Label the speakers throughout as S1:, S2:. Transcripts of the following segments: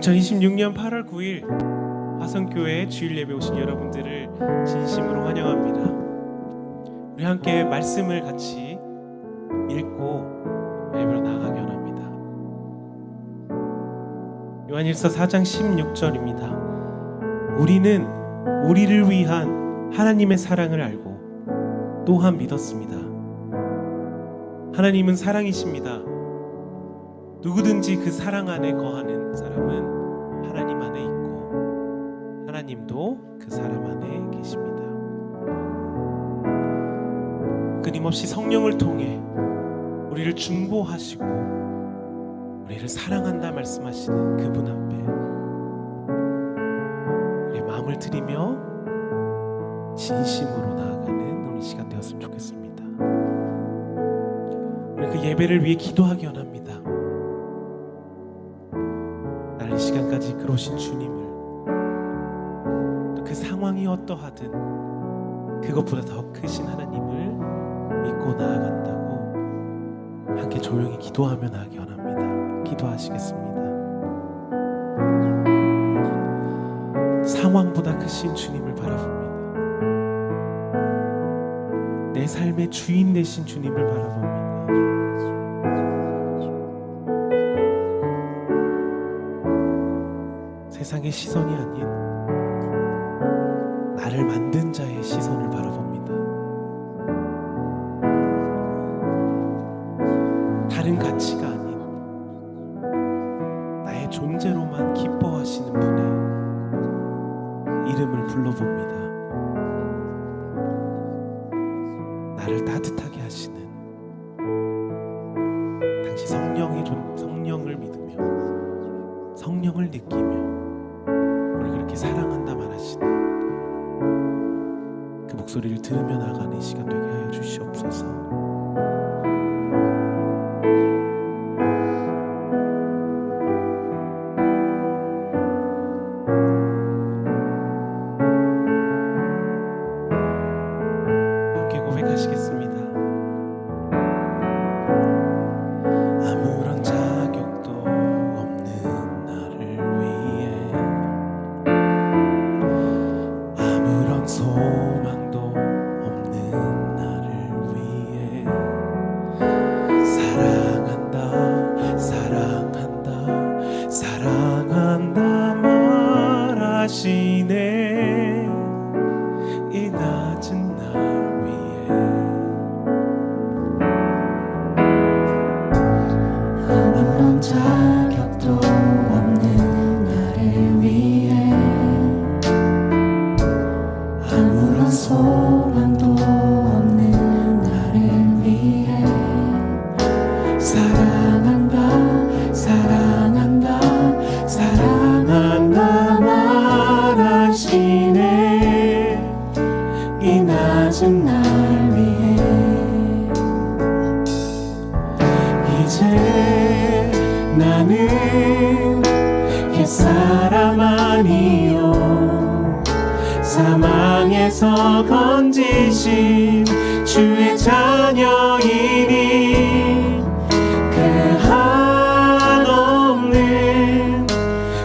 S1: 2026년 8월 9일 화성교회 주일 예배 오신 여러분들을 진심으로 환영합니다. 우리 함께 말씀을 같이 읽고 예배로 나아가기 원합니다. 요한일서 4장 16절입니다. 우리는 우리를 위한 하나님의 사랑을 알고 또한 믿었습니다. 하나님은 사랑이십니다. 누구든지 그 사랑 안에 거하는 사람은 하나님 안에 있고 하나님도 그 사람 안에 계십니다. 끊임없이 성령을 통해 우리를 중보하시고 우리를 사랑한다 말씀하시는 그분 앞에 우리의 마음을 드리며 진심으로 나아가는 오늘 시간 되었으면 좋겠습니다. 우리 그 예배를 위해 기도하기 원합니다. 이 시간까지 이끌어오신 주님을, 또 그 상황이 어떠하든 그것보다 더 크신 하나님을 믿고 나아간다고 함께 조용히 기도하며 나아가기 원합니다. 기도하시겠습니다. 상황보다 크신 주님을 바라봅니다. 내 삶의 주인 되신 주님을 바라봅니다. 세상의 시선이 아닌 나를 만든 자의 시선을 바라봅니다. 다른 가치가 아닌 나의 존재로만 기뻐하시는 분의 이름을 불러봅니다. 나를 따뜻하게 하시는 당시 성령을 믿으며 성령을 느끼며 그렇게 사랑한다 말하시는 그 목소리를 들으며 나가는 시간 되게 하여 주시옵소서. 함께 고백하시겠습니다. 아무런 자격도 없는 나를 위해 소망도 없는 나를 위해 사랑한다 말하시네. 이 낮은 날 위해 아무런 자격도 없는 나를 위해 소망도 없는 나를 위해 사랑한다 말하시네. 이 낮은 날 위해 이제 나는 옛사람 아니요 사망에서 건지신 주의 자녀이니 그 한없는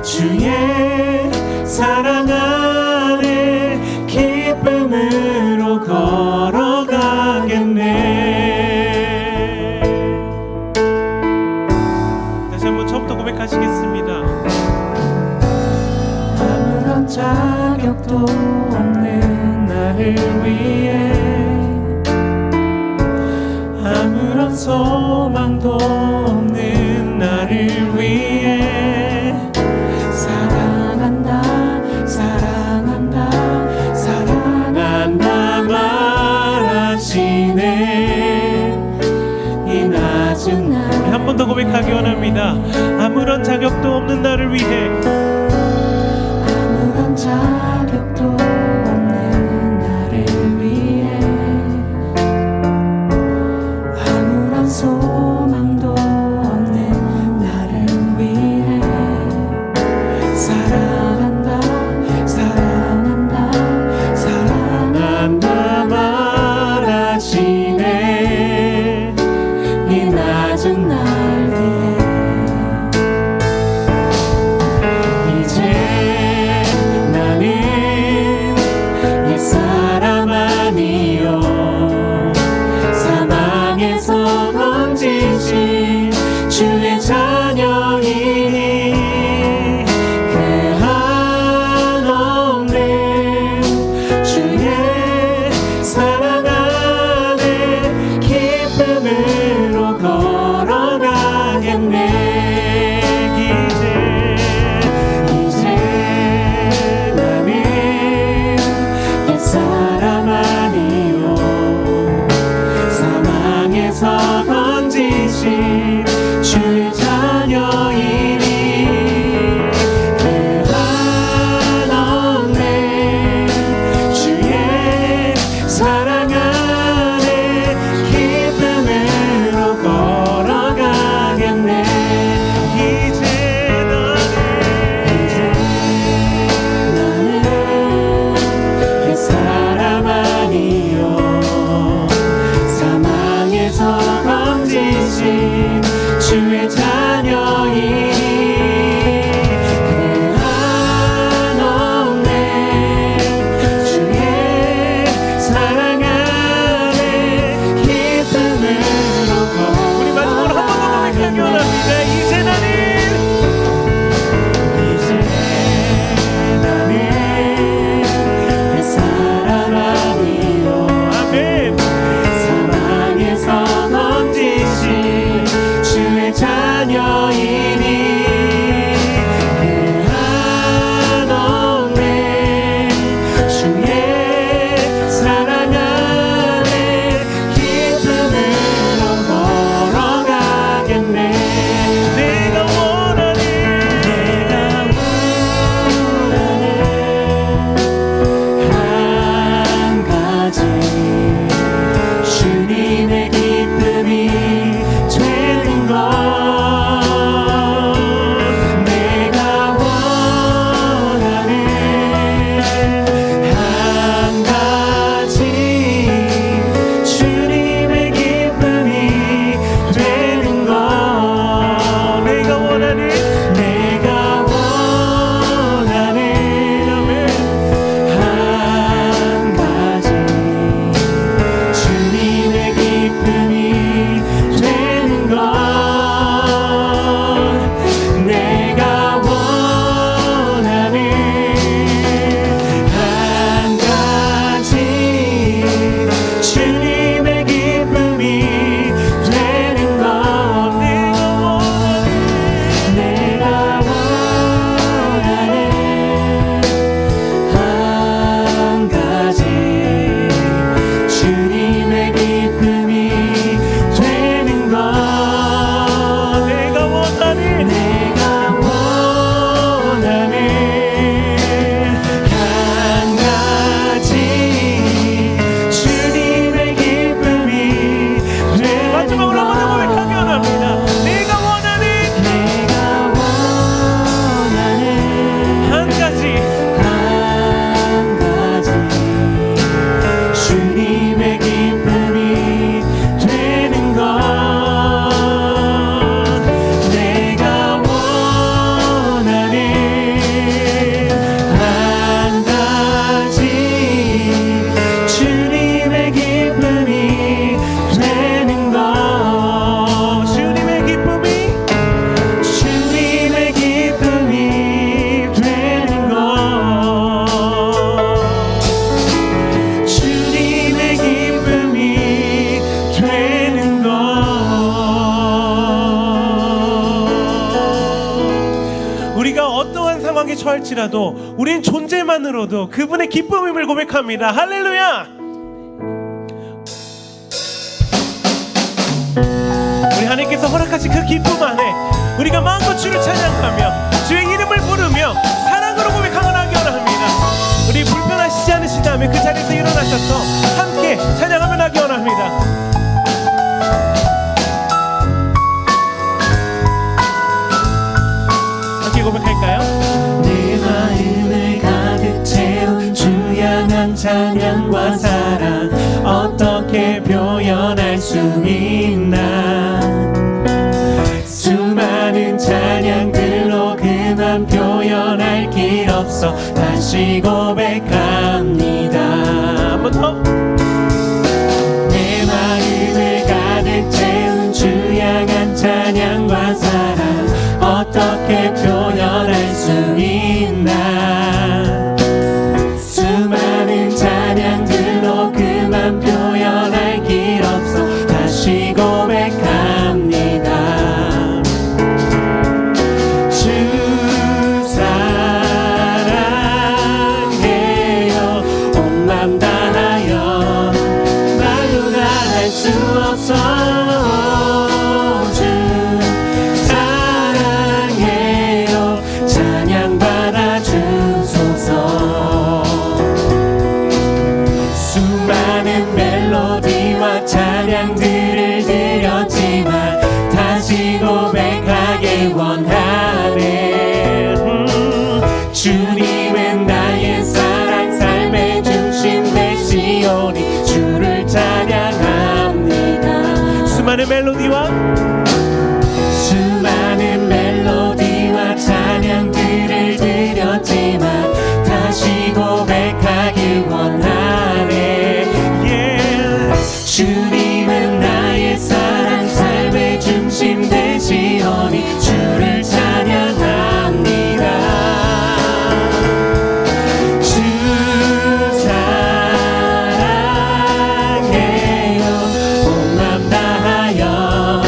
S1: 주의 사랑 안에 기쁨으로 걸어가겠네. 다시 한번 처음부터 고백하시겠습니다. 아무런 자격도 없는 나를 위해 아무런 소망도 없는 나를 위해 사랑한다 말하시네. 이 낮은 날 한 번 더 고백하기 원합니다. 아무런 자격도 없는 나를 위해 아무런 자격도 없는 나를 위해 아무런 소망도 없는 나를 위해 사랑한다 말하시네. 이 낮은 날 위해 우리가 어떠한 상황에 처할지라도 우린 존재만으로도 그분의 기쁨임을 고백합니다. 할렐루야. 우리 하나님께서 허락하신 그 기쁨 안에 우리가 마음껏 주를 찬양하며 주의 이름을 부르며 사랑으로 고백하기 원합니다. 우리 불편하시지 않으시다면 그 자리에서 일어나셔서 함께 찬양하며 하기 원합니다. 고백할까요?
S2: 내 마음을 가득 채운 주 향한 찬양과 사랑 어떻게 표현할 수 있나. 수많은 찬양들로 그만 표현할 길 없어 다시 고백합니다.
S1: 한 번 더.
S2: 내 마음을 가득 채운 주 향한 찬양과 사랑 어떻게 표현할 수 있나. 수많은 찬양들로 그만 표현할 길 없어 다시 고백합니다. 주 사랑해요. 온 맘 다하여 말로 다 할 수 없어. 수많은 멜로디와 찬양들을 드렸지만 다시 고백하길 원하네. 주님은 나의 사랑 삶의 중심 되시오니 주를 찬양합니다.
S1: 수많은
S2: 멜로디와 찬양들을 드렸지만 다시 고백하길 원하네. 주님은 나의 사랑 삶의 중심 되시오니 주를 찬양합니다. 주 사랑해요. 온 맘 다하여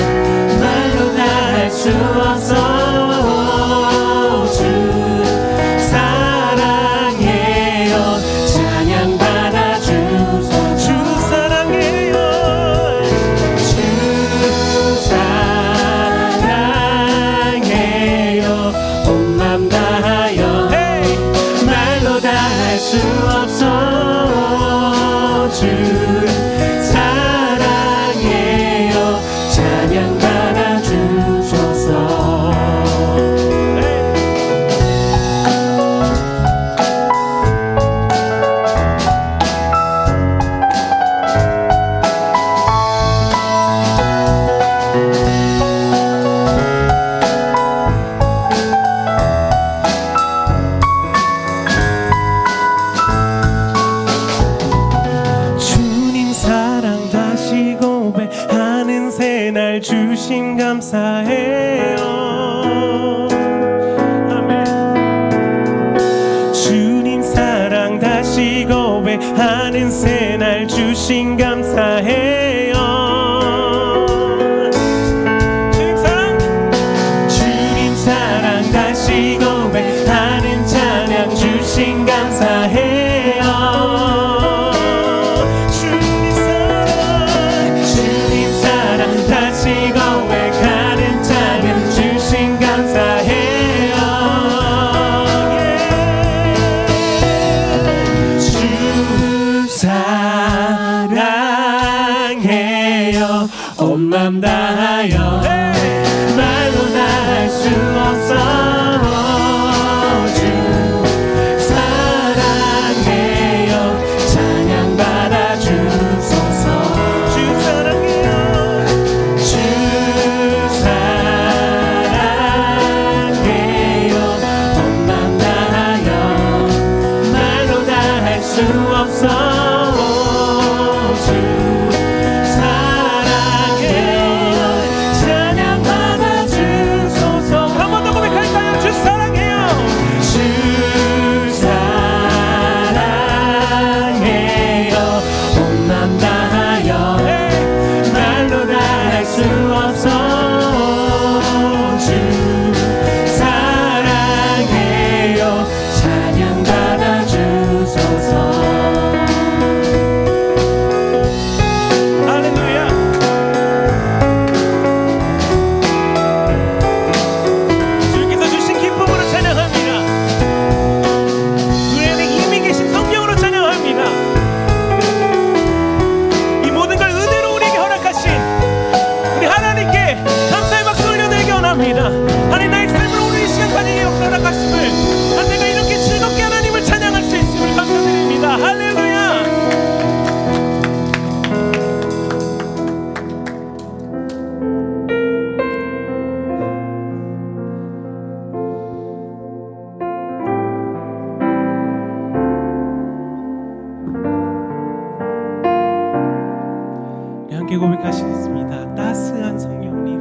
S1: 고백하시겠습니다. 따스한 성령님,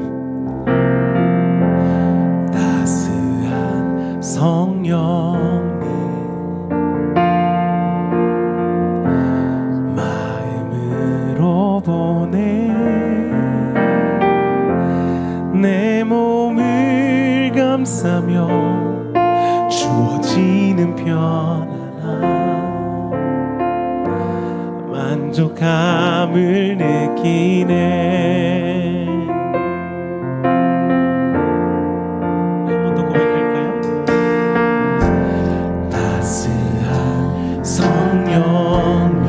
S1: 따스한 성령님, 마음으로 보내 내 몸을 감싸며 주어지는 편안함, 만족함을 느끼네. 한 번 더 고백할까요? 따스한 성령님,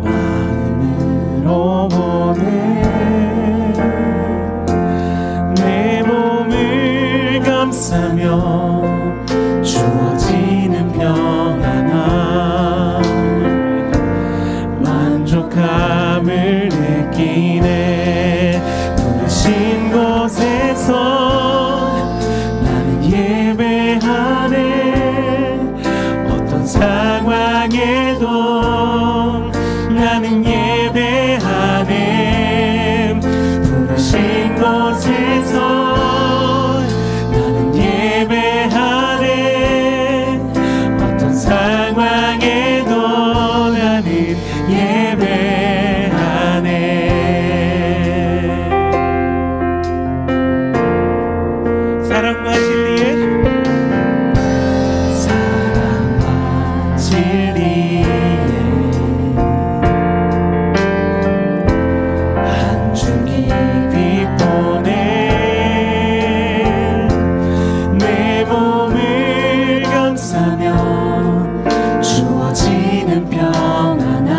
S1: 마음으로 보내 내 몸을 감싸며 주어지는 평안함, 만족함을 느끼네. 부르신 곳에서 나는 예배하네. 어떤 상황에도 나는 예배하네. 부르신 곳에서 나는 예배하네. 어떤 상황에도 나는 예배하네. 사랑과 진리에, 사랑과 진리에 한 줄기 빛 보내 내 몸을 감싸며 주어지는 평안함,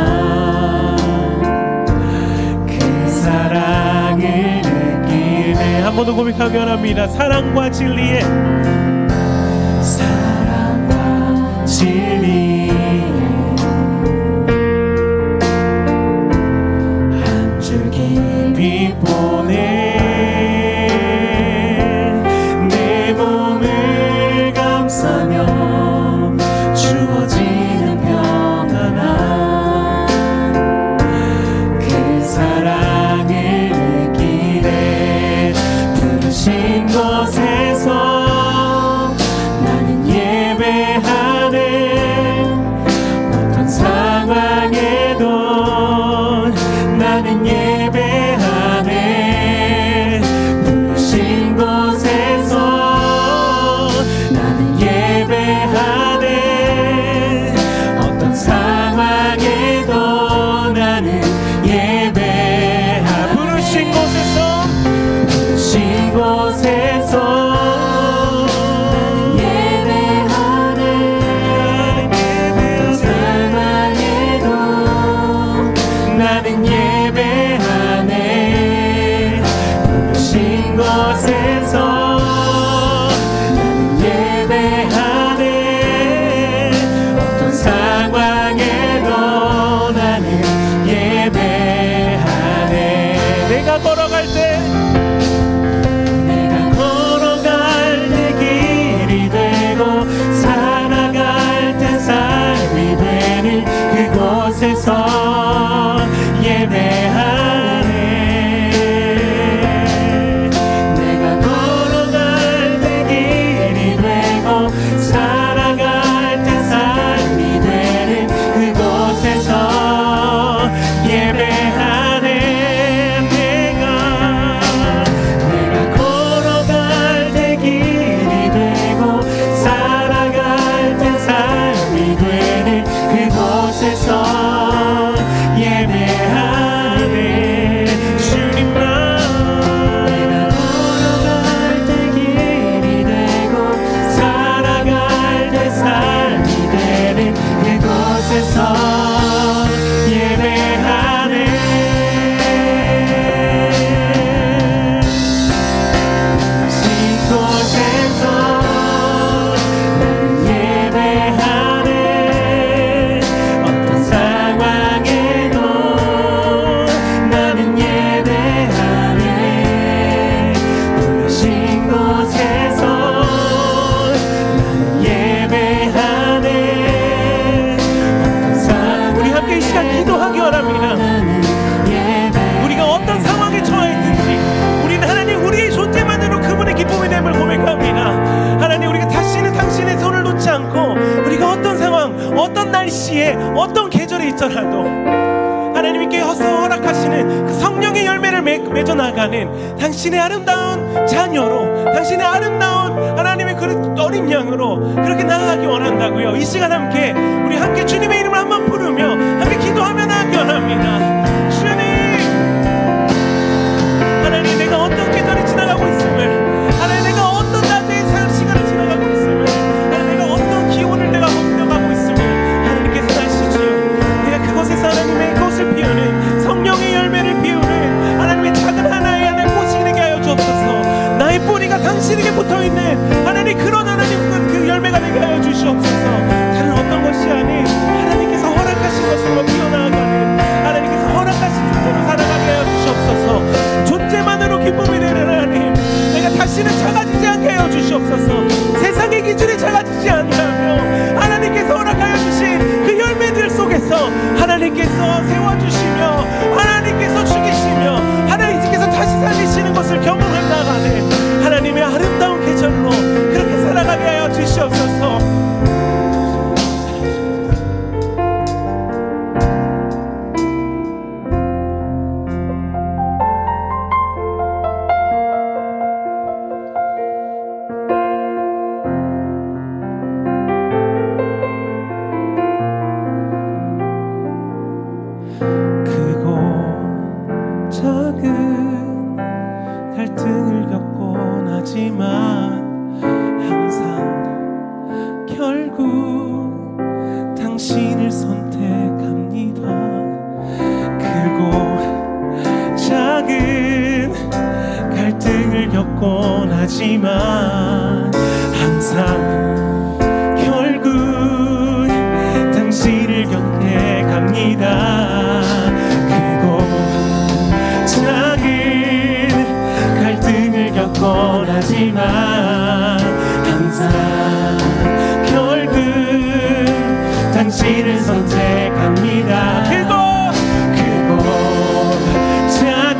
S1: 그 사랑을 느끼네. 한 번 더 고백하면 합니다. 사랑과 진리에, 사랑과 진리에 한 줄기 빛 보내 내 몸을 감싸며 주어지는 평안함, 그 사랑을 느끼네. 부르신 곳에서 나는 예배하네. 어떤 상황에도 나는 예배하네. 부르신 곳에서 나는 예배하네. 어떤 상황에도 나는 예배하네. 부르신 곳에서, 부르신 곳에서 나는 예배하네. 어떤 상황에도 나는 예배하네. 부르신 곳에서 나는 예배하네. 어떤 상황에도 나는 예배하네. 내가 걸어갈 때, 내가 걸어갈 때 길이 되고 살아갈 때 삶이 되는 그곳에서 예배하네. 내가 삶에 어떤 계절이 있더라도 하나님께 허락하시는 그 성령의 열매를 맺어 나가는 당신의 아름다운 자녀로, 당신의 아름다운 하나님의 그 어린 양으로 그렇게 나아가기 원한다고요. 이 시간 함께 우리 함께 주님의 이름을 한번 부르며 함께 기도하며 나아가기 원합니다. 주님, 하나님, 내가 어떤 계절이 지나가고 있음을, 하나님, 내가 어떤 낮의 시간을 지나가고 있음을, 하나님, 내가 어떤 기온을 내가 먹어가고 있음을 하나님께서 아시지요. 내가 그곳에서 하나님의 꽃을 피우는 성령의 열매를 피우는 하나님의 작은 하나의 꽃이 되게 하여 주옵소서. 나의 뿌리가 당신에게 붙어있는 하나님, 그런 하나님 그 열매가 되게 하여 주시옵소서. 다른 어떤 것이 아닌 하나님께서 허락하신 것으로 피어나가는, 하나님께서 허락하신 존재로 살아가게 하여 주시옵소서. 존재만으로 기쁨이 되는 하나님, 내가 다시는 작아지지 않게 하여 주시옵소서. 세상의 기준이 작아지지 않으며 하나님께서 허락하여 주신 그 열매들 속에서 하나님께서 세워주시며 하나님께서 죽이시며 하나님께서 다시 살리시는 것을 경험해 나가는 하나님의 아름다운 계절로 그렇게 살아가게 하여 주시옵소서. 작은 갈등을 겪곤 하지만 항상 결국 당신을 선택합니다. 크고 작은 갈등을 겪곤 하지만 항상 결국 당신을 선택합니다. 작은 갈등을 겪곤 하지만 항상 결국 당신을 선택합니다. 크고 작은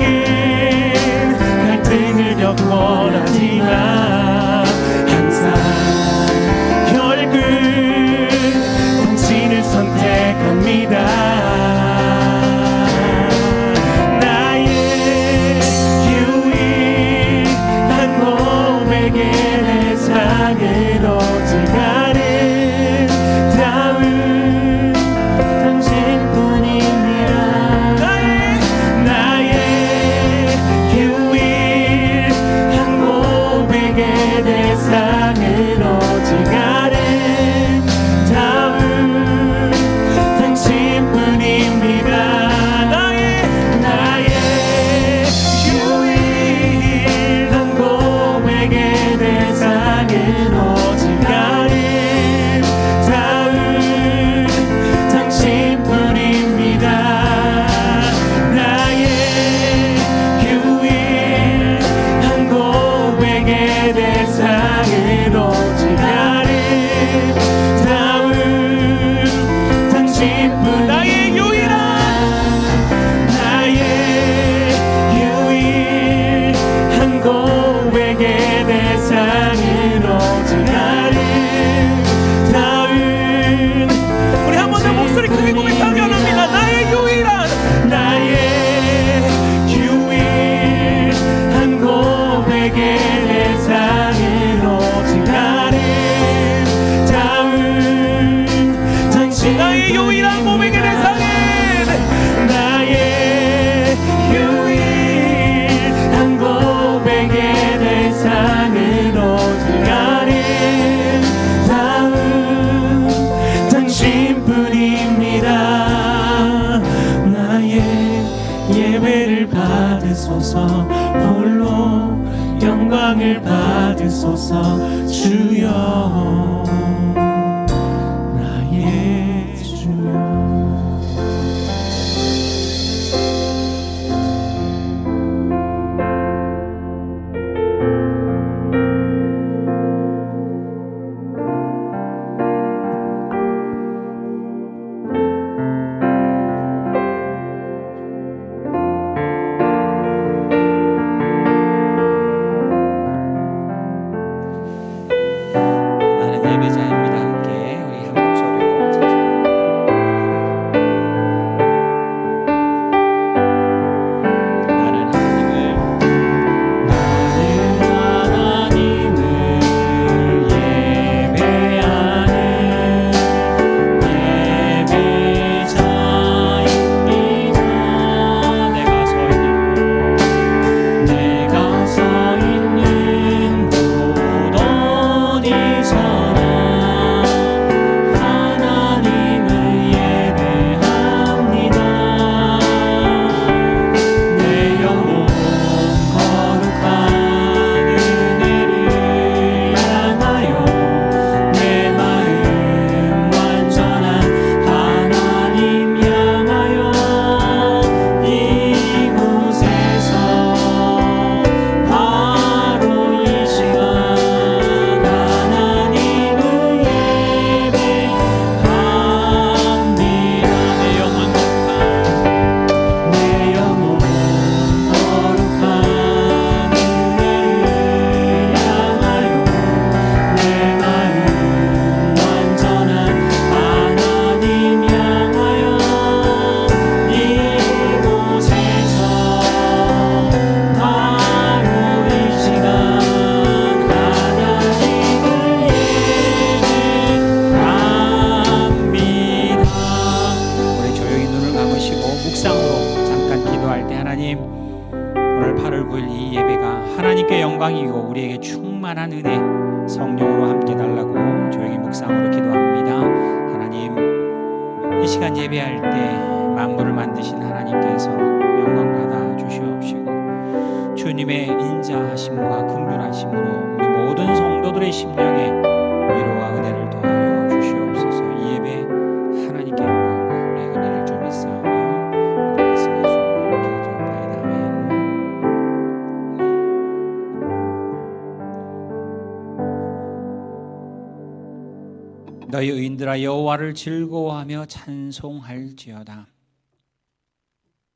S1: 갈등을 겪곤 하지만 항상 결국 당신을 선택합니다. 홀로 영광을 받으소서. 주여 나의 주여.
S3: 하나님께 영광이고 우리에게 충만한 은혜 성령으로 함께 달라고 조용히 묵상으로 기도합니다. 하나님, 이 시간 예배할 때 만물을 만드신 하나님께서 영광 받아 주시옵시고 주님의 인자하심과 긍휼하심으로 우리 모든 성도들의 심령에 위로와 은혜를 더하여 주시옵소서. 이 예배 하나님께 영광과 우리에게 은혜를 좀 있사오며 모든 말씀 예수 이름으로 기도드립니다. 아멘. 너희 의인들아 여호와를 즐거워하며 찬송할지어다.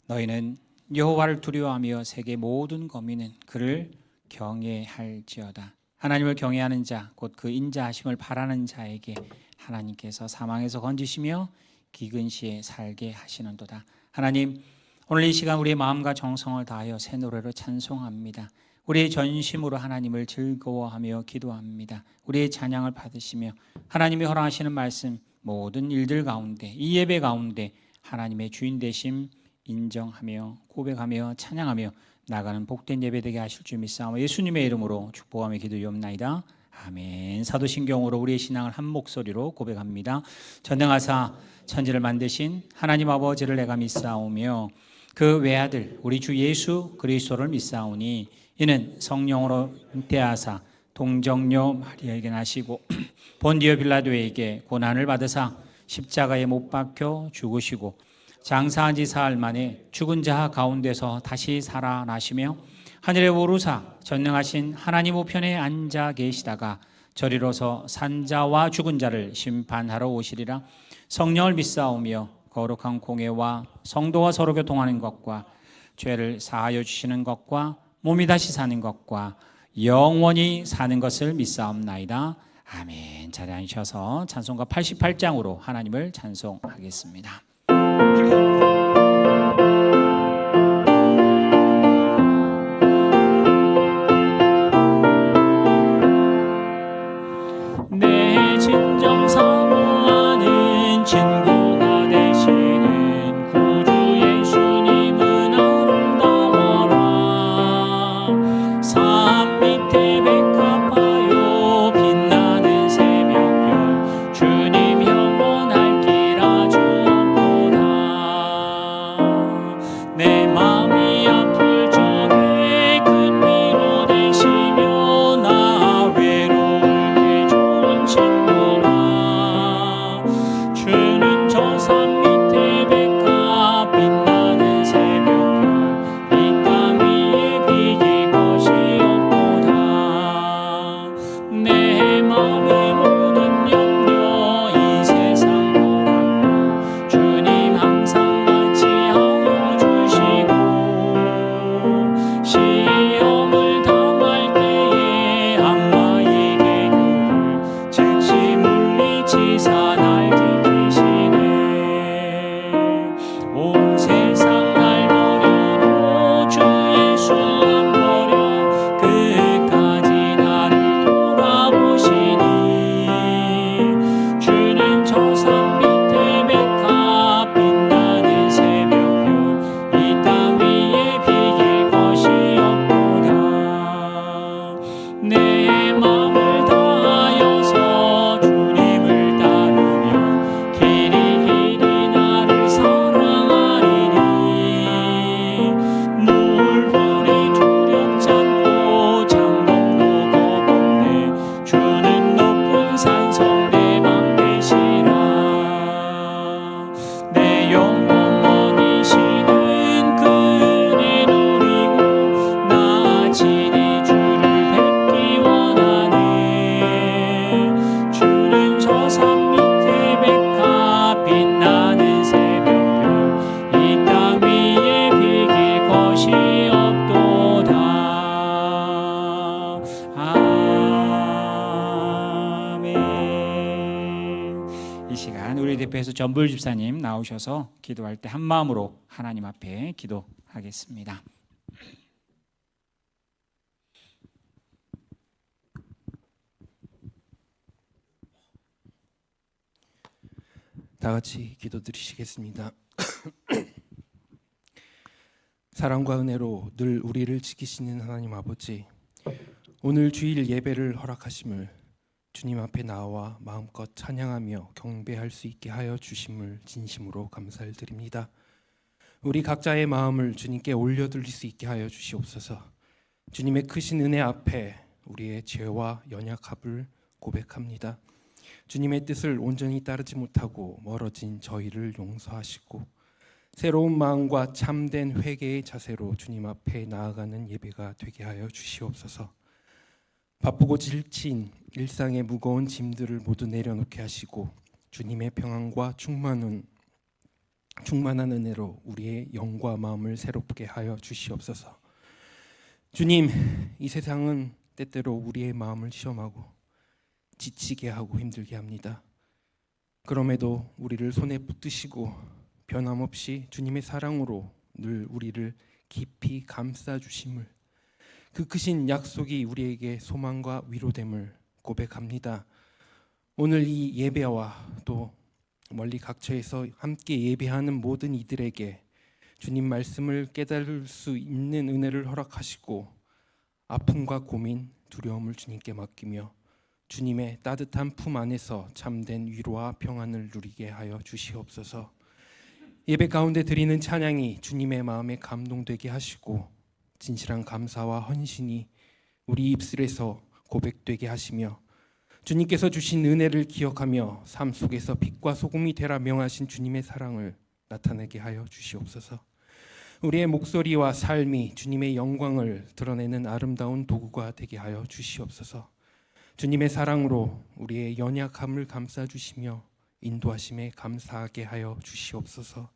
S3: 너희는 여호와를 두려워하며 세계 모든 거민은 그를 경외할지어다. 하나님을 경외하는 자, 곧 그 인자하심을 바라는 자에게 하나님께서 사망에서 건지시며 기근 시에 살게 하시는도다. 하나님, 오늘 이 시간 우리의 마음과 정성을 다하여 새 노래로 찬송합니다. 우리의 전심으로 하나님을 즐거워하며 기도합니다. 우리의 찬양을 받으시며 하나님이 허락하시는 말씀 모든 일들 가운데, 이 예배 가운데 하나님의 주인 되심 인정하며 고백하며 찬양하며 나가는 복된 예배 되게 하실 줄 믿사오며 예수님의 이름으로 축복하며 기도하옵나이다. 아멘. 사도신경으로 우리의 신앙을 한 목소리로 고백합니다. 전능하사 천지를 만드신 하나님 아버지를 내가 믿사오며 그 외아들 우리 주 예수 그리스도를 믿사오니 이는 성령으로 잉태하사 동정녀 마리아에게 나시고 본디오 빌라도에게 고난을 받으사 십자가에 못 박혀 죽으시고 장사한 지 사흘 만에 죽은 자 가운데서 다시 살아나시며 하늘에 오르사 전능하신 하나님 우편에 앉아 계시다가 저리로서 산자와 죽은 자를 심판하러 오시리라. 성령을 믿사오며 거룩한 공예와 성도와 서로 교통하는 것과 죄를 사하여 주시는 것과 몸이 다시 사는 것과 영원히 사는 것을 믿사옵나이다. 아멘. 자리에 앉으셔서 찬송가 88장으로 하나님을 찬송하겠습니다. 내 진정 사모하는 친구가 되시는 구주 예수님은 아름다워라. 산 밑에 백합하여 빛나는 새벽별 주님 영원할 길 아주 없도다. 내 마음이 아플 적에 큰 위로 되시며 나 외로울 때 좋은 친구라. 주는 저 산 밑에 백합 빛나는 새벽별 이 땅 위에 비길 것이 없도다. 내 마음의 모든 염려 이 세상 돌았고 주님 항상 같이 하여 주시고 시험을 당할 때에 악마의 계교를 즉시 물리치사 날 지키시네. 온 세상 날 버려도 주 예수 안 버려 끝까지 나를 돌아보시니. 주는 저 산 밑에 백합 빛나는 새벽별 이 땅 위에 비길 것이 없도다. 내 마음을 다하여서 주님을 따르면 길이 나를 사랑하리니. 물불이 두렵지 않고 장롱도 겁없네. 주는 높은 산성 내 맘 되시라. 내 영혼 먹이시는 그 은혜 누리고 나 친히 주를 뵙기 원하네. 주는 저 산 밑에 백합 빛나는 새벽별 이 땅 위에 비길 것이 없도다. 아멘. 이 시간 우리 대표에서 전불 집사님 나오셔서 기도할 때 한 마음으로 하나님 앞에 기도하겠습니다.
S2: 다 같이 기도드리시겠습니다. 사랑과 은혜로 늘 우리를 지키시는 하나님 아버지,
S4: 오늘 주일 예배를 허락하심을 주님 앞에 나와 마음껏 찬양하며 경배할 수 있게 하여 주심을 진심으로 감사를 드립니다. 우리 각자의 마음을 주님께 올려드릴 수 있게 하여 주시옵소서. 주님의 크신 은혜 앞에 우리의 죄와 연약함을 고백합니다. 주님의 뜻을 온전히 따르지 못하고 멀어진 저희를 용서하시고 새로운 마음과 참된 회개의 자세로 주님 앞에 나아가는 예배가 되게 하여 주시옵소서. 바쁘고 지친 일상의 무거운 짐들을 모두 내려놓게 하시고 주님의 평안과 충만한 은혜로 우리의 영과 마음을 새롭게 하여 주시옵소서. 주님, 이 세상은 때때로 우리의 마음을 시험하고 지치게 하고 힘들게 합니다. 그럼에도 우리를 손에 붙드시고 변함없이 주님의 사랑으로 늘 우리를 깊이 감싸 주심을, 그 크신 약속이 우리에게 소망과 위로됨을 고백합니다. 오늘 이 예배와 또 멀리 각처에서 함께 예배하는 모든 이들에게 주님 말씀을 깨달을 수 있는 은혜를 허락하시고 아픔과 고민, 두려움을 주님께 맡기며 주님의 따뜻한 품 안에서 참된 위로와 평안을 누리게 하여 주시옵소서. 예배 가운데 드리는 찬양이 주님의 마음에 감동되게 하시고 진실한 감사와 헌신이 우리 입술에서 고백되게 하시며 주님께서 주신 은혜를 기억하며 삶 속에서 빛과 소금이 되라 명하신 주님의 사랑을 나타내게 하여 주시옵소서. 우리의 목소리와 삶이 주님의 영광을 드러내는 아름다운 도구가 되게 하여 주시옵소서. 주님의 사랑으로 우리의 연약함을 감싸주시며 인도하심에 감사하게 하여 주시옵소서.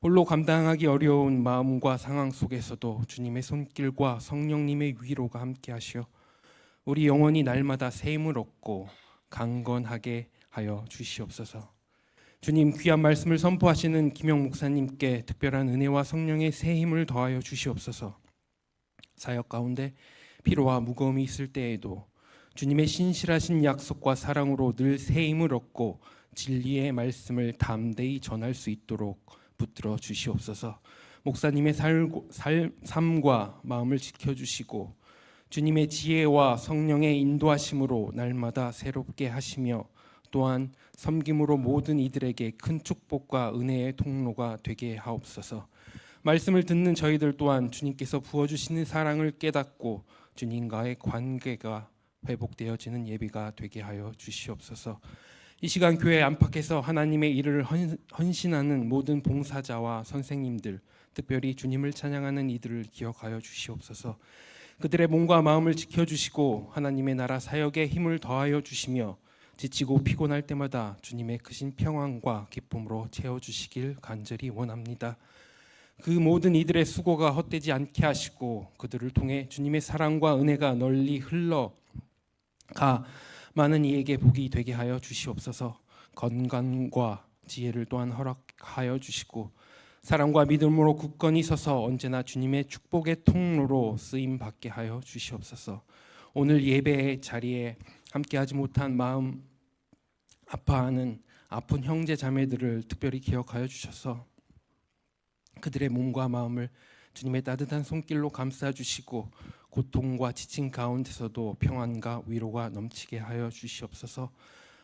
S4: 홀로 감당하기 어려운 마음과 상황 속에서도 주님의 손길과 성령님의 위로가 함께 하시어 우리 영혼이 날마다 새 힘을 얻고 강건하게 하여 주시옵소서. 주님, 귀한 말씀을 선포하시는 김영 목사님께 특별한 은혜와 성령의 새 힘을 더하여 주시옵소서. 사역 가운데 피로와 무거움이 있을 때에도 주님의 신실하신 약속과 사랑으로 늘 새 힘을 얻고 진리의 말씀을 담대히 전할 수 있도록 붙들어 주시옵소서. 목사님의 삶과 마음을 지켜주시고 주님의 지혜와 성령의 인도하심으로 날마다 새롭게 하시며 또한 섬김으로 모든 이들에게 큰 축복과 은혜의 통로가 되게 하옵소서. 말씀을 듣는 저희들 또한 주님께서 부어주시는 사랑을 깨닫고 주님과의 관계가 회복되어지는 예배가 되게 하여 주시옵소서. 이 시간 교회 안팎에서 하나님의 일을 헌신하는 모든 봉사자와 선생님들, 특별히 주님을 찬양하는 이들을 기억하여 주시옵소서. 그들의 몸과 마음을 지켜주시고 하나님의 나라 사역에 힘을 더하여 주시며 지치고 피곤할 때마다 주님의 크신 평안과 기쁨으로 채워주시길 간절히 원합니다. 그 모든 이들의 수고가 헛되지 않게 하시고 그들을 통해 주님의 사랑과 은혜가 널리 흘러가 많은 이에게 복이 되게 하여 주시옵소서. 건강과 지혜를 또한 허락하여 주시고 사랑과 믿음으로 굳건히 서서 언제나 주님의 축복의 통로로 쓰임 받게 하여 주시옵소서. 오늘 예배의 자리에 함께하지 못한 마음 아파하는 아픈 형제 자매들을 특별히 기억하여 주셔서 그들의 몸과 마음을 주님의 따뜻한 손길로 감싸 주시고 고통과 지친 가운데서도 평안과 위로가 넘치게 하여 주시옵소서.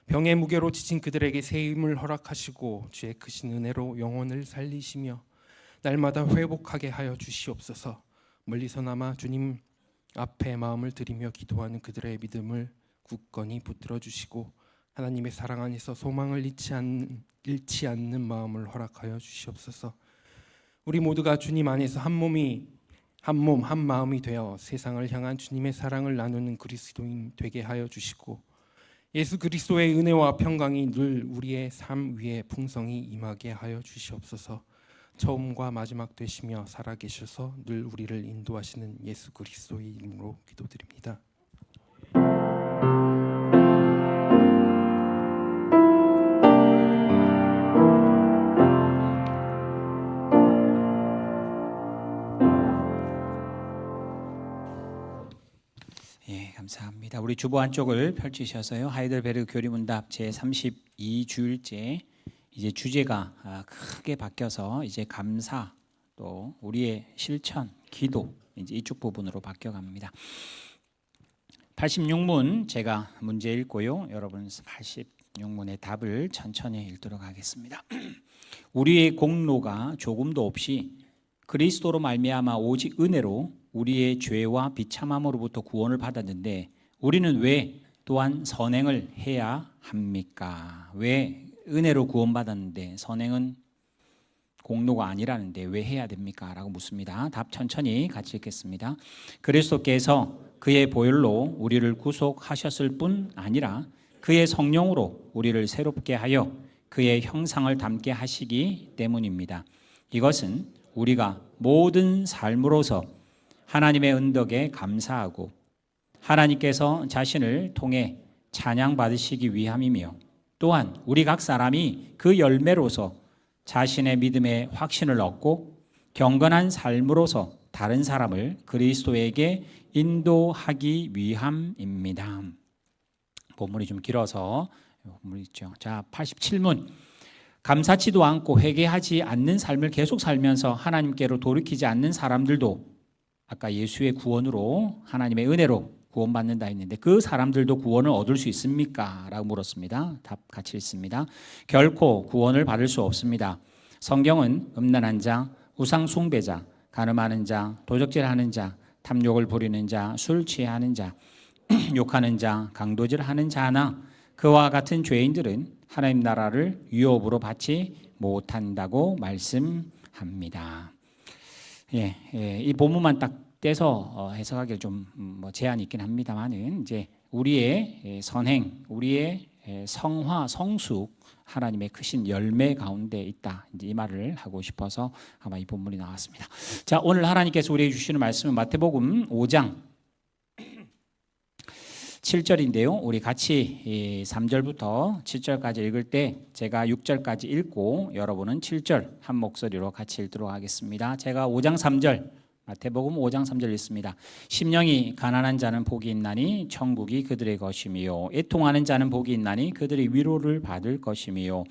S4: 병의 무게로 지친 그들에게 새 힘을 허락하시고 주의 크신 은혜로 영혼을 살리시며 날마다 회복하게 하여 주시옵소서. 멀리서나마 주님 앞에 마음을 드리며 기도하는 그들의 믿음을 굳건히 붙들어 주시고 하나님의 사랑 안에서 소망을 잃지 않는 마음을 허락하여 주시옵소서. 우리 모두가 주님 안에서 한 몸 한 마음이 되어 세상을 향한 주님의 사랑을 나누는 그리스도인 되게 하여 주시고 예수 그리스도의 은혜와 평강이 늘 우리의 삶 위에 풍성히 임하게 하여 주시옵소서. 처음과 마지막 되시며 살아계셔서 늘 우리를 인도하시는 예수 그리스도의 이름으로 기도드립니다.
S3: 예, 감사합니다. 우리 주보 한쪽을 펼치셔서요. 하이델베르그 교리문답 제32주일째 이제 주제가 크게 바뀌어서 이제 감사 또 우리의 실천, 기도 이제 이쪽 부분으로 바뀌어 갑니다. 86문 제가 문제 읽고요. 여러분 86문의 답을 천천히 읽도록 하겠습니다. 우리의 공로가 조금도 없이 그리스도로 말미암아 오직 은혜로 우리의 죄와 비참함으로부터 구원을 받았는데 우리는 왜 또한 선행을 해야 합니까? 왜 은혜로 구원받았는데 선행은 공로가 아니라는데 왜 해야 됩니까? 라고 묻습니다. 답 천천히 같이 읽겠습니다. 그리스도께서 그의 보혈로 우리를 구속하셨을 뿐 아니라 그의 성령으로 우리를 새롭게 하여 그의 형상을 닮게 하시기 때문입니다. 이것은 우리가 모든 삶으로서 하나님의 은덕에 감사하고 하나님께서 자신을 통해 찬양받으시기 위함이며 또한 우리 각 사람이 그 열매로서 자신의 믿음의 확신을 얻고 경건한 삶으로서 다른 사람을 그리스도에게 인도하기 위함입니다. 본문이 좀 길어서 본문 있죠. 자, 87문. 감사치도 않고 회개하지 않는 삶을 계속 살면서 하나님께로 돌이키지 않는 사람들도 아까 예수의 구원으로 하나님의 은혜로 구원받는다 했는데 그 사람들도 구원을 얻을 수 있습니까? 라고 물었습니다. 답 같이 읽습니다. 결코 구원을 받을 수 없습니다. 성경은 음란한 자, 우상 숭배자, 간음하는 자, 도적질하는 자, 탐욕을 부리는 자, 술 취하는 자, 욕하는 자, 강도질하는 자나 그와 같은 죄인들은 하나님 나라를 유업으로 받지 못한다고 말씀합니다. 이 본문만 딱 떼서 해석하기에 좀 제한이 있긴 합니다만은 이제 우리의 선행, 우리의 성화, 성숙, 하나님의 크신 열매 가운데 있다. 이제 이 말을 하고 싶어서 아마 이 본문이 나왔습니다. 자, 오늘 하나님께서 우리에게 주시는 말씀은 마태복음 5장 7절인데요. 우리 같이 3절부터 7절까지 읽을 때 제가 6절까지 읽고 여러분은 7절 한 목소리로 같이 읽도록 하겠습니다. 제가 5장 3절 마태복음 5장 3절 읽습니다. 심령이 가난한 자는 복이 있나니 천국이 그들의 것이며 애통하는 자는 복이 있나니 그들이 위로를 받을 것이며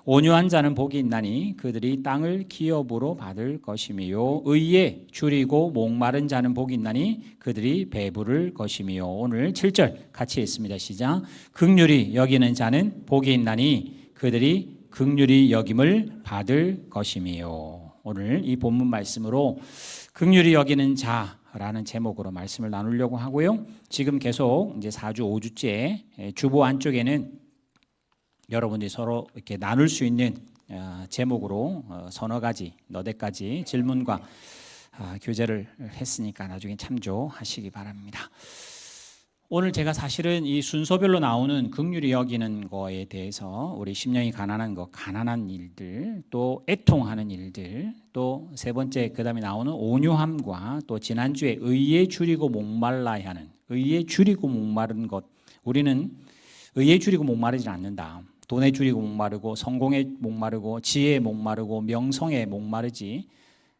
S3: 온유한 자는 복이 있나니 그들이 땅을 기업으로 받을 것이며 의에 줄이고 목마른 자는 복이 있나니 그들이 배부를 것이며 오늘 7절 같이 읽습니다. 시작. 긍휼히 여기는 자는 복이 있나니 그들이 긍휼히 여김을 받을 것이며 오늘 이 본문 말씀으로 긍휼히 여기는 자라는 제목으로 말씀을 나누려고 하고요. 지금 계속 이제 4주 5주째 주보 안쪽에는 여러분들이 서로 이렇게 나눌 수 있는 제목으로 서너 가지, 너댓 가지 질문과 교제를 했으니까 나중에 참조하시기 바랍니다. 오늘 제가 사실은 이 순서별로 나오는 긍휼히 여기는 거에 대해서 우리 심령이 가난한 것, 가난한 일들, 또 애통하는 일들, 또 세 번째 그다음에 나오는 온유함과 또 지난주에 의에 줄이고 목말라야 하는 의에 줄이고 목마른 것. 우리는 의에 줄이고 목마르지 않는다. 돈에 줄이고 목마르고 성공에 목마르고 지혜에 목마르고 명성에 목마르지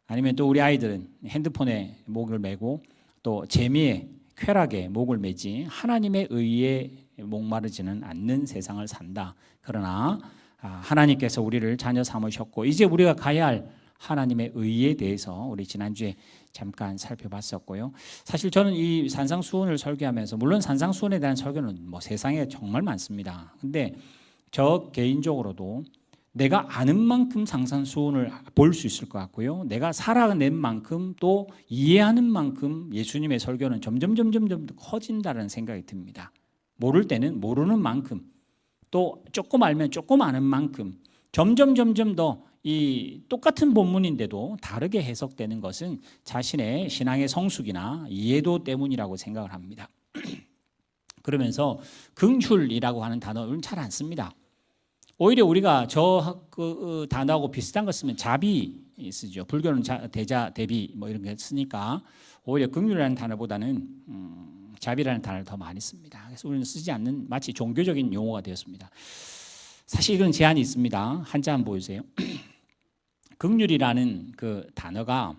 S3: 아니면 또 우리 아이들은 핸드폰에 목을 메고 또 재미에 쾌락에 목을 매지 하나님의 의에 목마르지는 않는 세상을 산다. 그러나 하나님께서 우리를 자녀 삼으셨고 이제 우리가 가야 할 하나님의 의에 대해서 우리 지난주에 잠깐 살펴봤었고요. 사실 저는 이 산상수훈을 설교하면서 물론 산상수훈에 대한 설교는 뭐 세상에 정말 많습니다. 근데 저 개인적으로도 내가 아는 만큼 산상수훈을 볼 수 있을 것 같고요. 내가 살아낸 만큼 또 이해하는 만큼 예수님의 설교는 점점 커진다는 생각이 듭니다. 모를 때는 모르는 만큼 또 조금 알면 조금 아는 만큼 점점 더 이 똑같은 본문인데도 다르게 해석되는 것은 자신의 신앙의 성숙이나 이해도 때문이라고 생각을 합니다. 그러면서 긍휼이라고 하는 단어는 잘 안 씁니다. 오히려 우리가 저 단어하고 비슷한 거 쓰면 자비 쓰죠. 불교는 대자, 대비 뭐 이런 게 쓰니까 오히려 긍휼이라는 단어보다는 자비라는 단어를 더 많이 씁니다. 그래서 우리는 쓰지 않는 마치 종교적인 용어가 되었습니다. 사실 이건 제한이 있습니다. 한자 한번 보여주세요. 긍휼이라는 그 단어가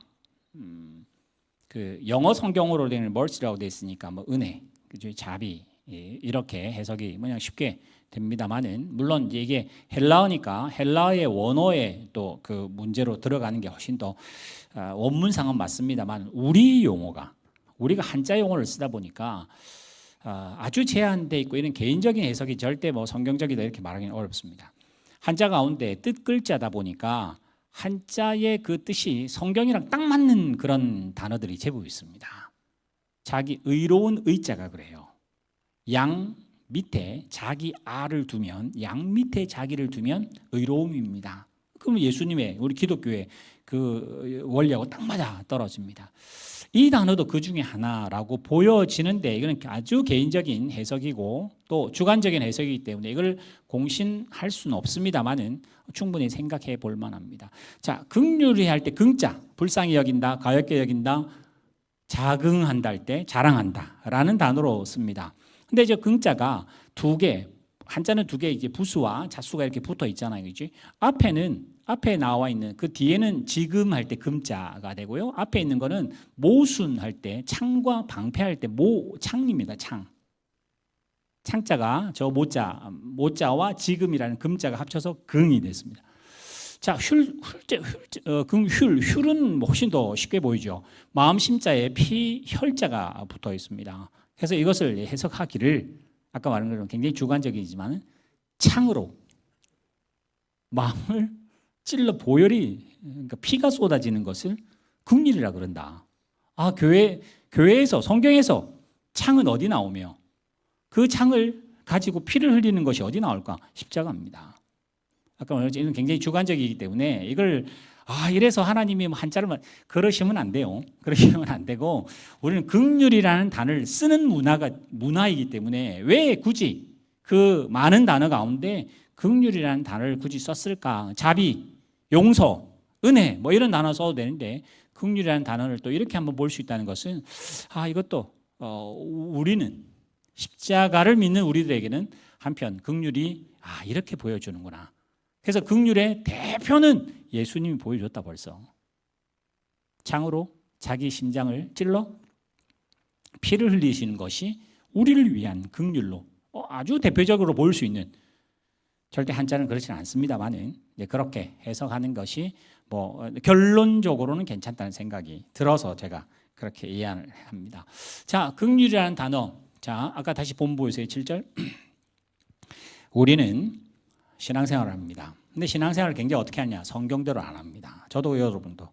S3: 그 영어 성경으로 되는 mercy라고 되어 있으니까 뭐 은혜, 그죠? 자비 이렇게 해석이 그냥 쉽게 됩니다만은 물론 이게 헬라어니까 헬라어의 원어에 또 그 문제로 들어가는 게 훨씬 더 원문상은 맞습니다만 우리 용어가 우리가 한자 용어를 쓰다 보니까 아주 제한돼 있고 이런 개인적인 해석이 절대 뭐 성경적이다 이렇게 말하기는 어렵습니다. 한자 가운데 뜻 글자다 보니까 한자의 그 뜻이 성경이랑 딱 맞는 그런 단어들이 제법 있습니다. 자기 의로운 의자가 그래요. 양 밑에 자기 아를 두면, 양 밑에 자기를 두면 의로움입니다. 그러면 예수님의 우리 기독교의 그 원리하고 딱 맞아 떨어집니다. 이 단어도 그 중에 하나라고 보여지는데 이거는 아주 개인적인 해석이고 또 주관적인 해석이기 때문에 이걸 공신할 수는 없습니다만은 충분히 생각해 볼 만합니다. 자, 긍휼히 할 때 긍자, 불쌍히 여긴다, 가볍게 여긴다, 자긍한다 할 때 자랑한다라는 단어로 씁니다. 근데 저 긍자가 두 개, 한자는 두 개 이제 부수와 자수가 이렇게 붙어 있잖아요, 그렇지? 앞에 나와 있는 그 뒤에는 지금할 때 금자가 되고요. 앞에 있는 거는 모순할 때 창과 방패할 때 모창입니다. 창자가 저 모자와 지금이라는 금자가 합쳐서 긍이 됐습니다. 자, 휼은 훨씬 더 쉽게 보이죠. 마음 심자에 피 혈자가 붙어 있습니다. 그래서 이것을 해석하기를 아까 말한 것처럼 굉장히 주관적이지만 창으로 마음을 찔러 보혈이 그러니까 피가 쏟아지는 것을 긍휼이라 그런다. 아, 교회에서 성경에서 창은 어디 나오며 그 창을 가지고 피를 흘리는 것이 어디 나올까? 십자가입니다. 아까 말했죠. 이건 굉장히 주관적이기 때문에 이걸 이래서 하나님이 한자를 그러시면 안 돼요. 그러시면 안 되고 우리는 긍휼이라는 단어를 쓰는 문화이기 때문에 왜 굳이 그 많은 단어 가운데 긍휼이라는 단어를 굳이 썼을까? 자비, 용서, 은혜 뭐 이런 단어 써도 되는데 긍휼이라는 단어를 또 이렇게 한번 볼 수 있다는 것은 이것도 우리는 십자가를 믿는 우리들에게는 한편 긍휼이 이렇게 보여주는구나. 그래서 긍휼의 대표는 예수님이 보여줬다 벌써. 창으로 자기 심장을 찔러 피를 흘리시는 것이 우리를 위한 긍휼로 아주 대표적으로 보일 수 있는 절대 한자는 그렇지는 않습니다만은 그렇게 해석하는 것이 뭐 결론적으로는 괜찮다는 생각이 들어서 제가 그렇게 이해를 합니다. 자, 긍휼이라는 단어. 자, 아까 다시 본보에서의 7절. 우리는 신앙생활을 합니다. 근데 신앙생활을 굉장히 어떻게 하냐? 성경대로 안 합니다. 저도 여러분도.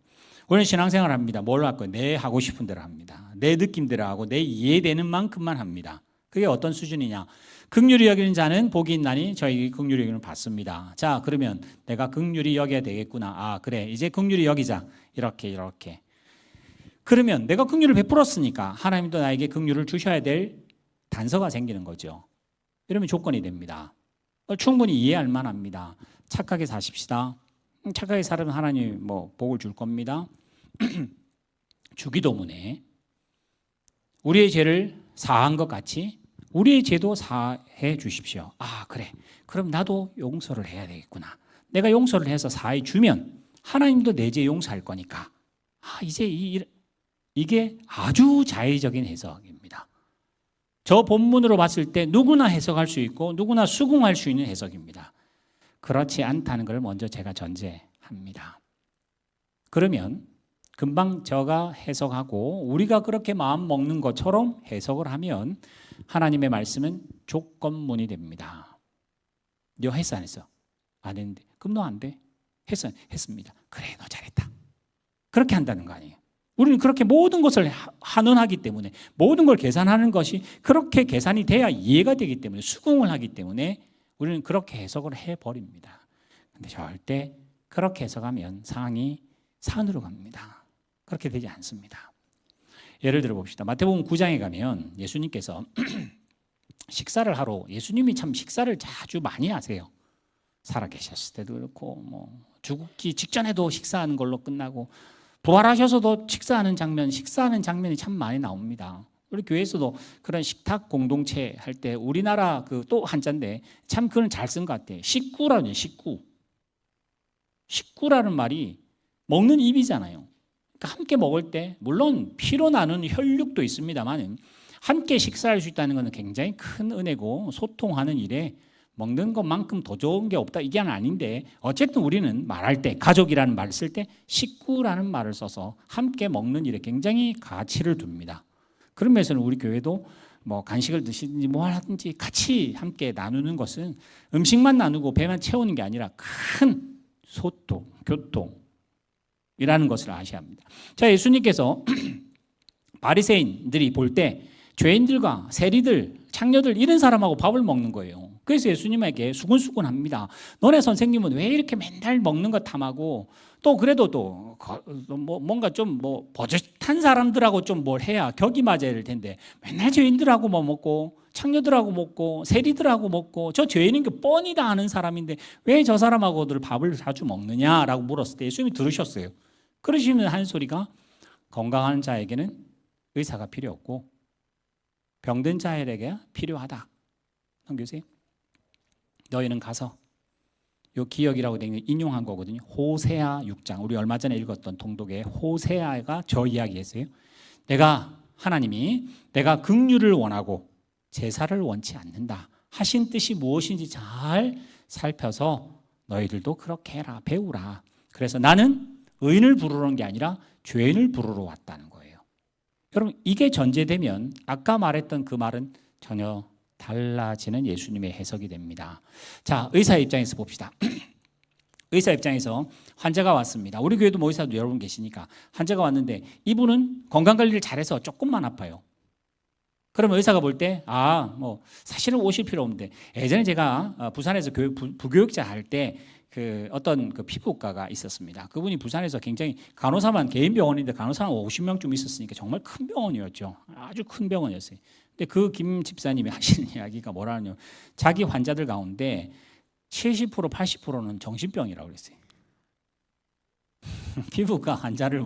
S3: 우리는 신앙생활을 합니다. 뭘 할 거예요? 내 하고 싶은 대로 합니다. 내 느낌대로 하고 내 이해되는 만큼만 합니다. 그게 어떤 수준이냐? 긍휼히 여기는 자는 복이 있나니 저희 긍휼히 여기는 받습니다. 자, 그러면 내가 긍휼히 여겨야 되겠구나. 그래. 이제 긍휼히 여기자. 이렇게. 그러면 내가 긍휼을 베풀었으니까 하나님도 나에게 긍휼을 주셔야 될 단서가 생기는 거죠. 이러면 조건이 됩니다. 충분히 이해할 만합니다. 착하게 사십시다. 착하게 살면 하나님 복을 줄 겁니다. 주기도문에 우리의 죄를 사한 것 같이 우리의 죄도 사해 주십시오. 그래. 그럼 나도 용서를 해야 되겠구나. 내가 용서를 해서 사해 주면 하나님도 내 죄 용서할 거니까. 이제 이게 아주 자의적인 해석입니다. 저 본문으로 봤을 때 누구나 해석할 수 있고 누구나 수긍할 수 있는 해석입니다. 그렇지 않다는 걸 먼저 제가 전제합니다. 그러면 금방 제가 해석하고 우리가 그렇게 마음 먹는 것처럼 해석을 하면 하나님의 말씀은 조건문이 됩니다. 너 했어 안 했어? 안 했는데. 그럼 너 안 돼? 했어? 했습니다. 그래, 너 잘했다. 그렇게 한다는 거 아니에요. 우리는 그렇게 모든 것을 한원하기 때문에 모든 걸 계산하는 것이 그렇게 계산이 돼야 이해가 되기 때문에 수긍을 하기 때문에 우리는 그렇게 해석을 해버립니다. 근데 절대 그렇게 해석하면 상황이 산으로 갑니다. 그렇게 되지 않습니다. 예를 들어 봅시다. 마태복음 9장에 가면 예수님께서 식사를 하러 예수님이 참 식사를 자주 많이 하세요. 살아계셨을 때도 그렇고 죽기 직전에도 식사하는 걸로 끝나고 부활하셔서도 식사하는 장면이 참 많이 나옵니다. 우리 교회에서도 그런 식탁 공동체 할 때 우리나라 또 한자인데 참 그건 잘 쓴 것 같아요. 식구라는 식구라는 말이 먹는 입이잖아요. 그러니까 함께 먹을 때 물론 피로 나눈 혈육도 있습니다만 함께 식사할 수 있다는 것은 굉장히 큰 은혜고 소통하는 일에 먹는 것만큼 더 좋은 게 없다 이게 아닌데 어쨌든 우리는 말할 때 가족이라는 말을 쓸 때 식구라는 말을 써서 함께 먹는 일에 굉장히 가치를 둡니다. 그런 면에서는 우리 교회도 뭐 간식을 드시든지 뭐 하든지 같이 함께 나누는 것은 음식만 나누고 배만 채우는 게 아니라 큰 소통, 교통이라는 것을 아셔야 합니다. 자, 예수님께서 바리새인들이 볼 때 죄인들과 세리들, 창녀들 이런 사람하고 밥을 먹는 거예요. 그래서 예수님에게 수근수근합니다. 너네 선생님은 왜 이렇게 맨날 먹는 것 탐하고 또 그래도 또 뭔가 좀 뭐 버젓한 사람들하고 좀 뭘 해야 격이 맞아야 될 텐데 맨날 죄인들하고 뭐 먹고 창녀들하고 먹고 세리들하고 먹고 저 죄인인 게 뻔히 다 아는 사람인데 왜 저 사람하고들 밥을 자주 먹느냐라고 물었을 때 예수님이 들으셨어요. 그러시면 하는 소리가 건강한 자에게는 의사가 필요 없고 병든 자에게 필요하다. 넘겨주세요. 너희는 가서 요 기억이라고 되는 인용한 거거든요. 호세아 6장 우리 얼마 전에 읽었던 통독에 호세아가 저 이야기했어요. 하나님이 내가 긍휼을 원하고 제사를 원치 않는다 하신 뜻이 무엇인지 잘 살펴서 너희들도 그렇게 해라 배우라. 그래서 나는 의인을 부르러 온 게 아니라 죄인을 부르러 왔다는 거예요. 여러분 이게 전제되면 아까 말했던 그 말은 전혀 달라지는 예수님의 해석이 됩니다. 자, 의사 입장에서 봅시다. 의사 입장에서 환자가 왔습니다. 우리 교회도 의사도 여러분 계시니까 환자가 왔는데 이분은 건강관리를 잘해서 조금만 아파요. 그러면 의사가 볼 때 뭐 사실은 오실 필요 없는데 예전에 제가 부산에서 부교육자 할 때 그 어떤 그 피부과가 있었습니다. 그분이 부산에서 굉장히 간호사만 개인 병원인데 간호사만 50명쯤 있었으니까 정말 큰 병원이었죠. 아주 큰 병원이었어요. 근데 그 김 집사님이 하시는 이야기가 뭐라냐면 자기 환자들 가운데 70% 80%는 정신병이라고 그랬어요. 피부과 환자를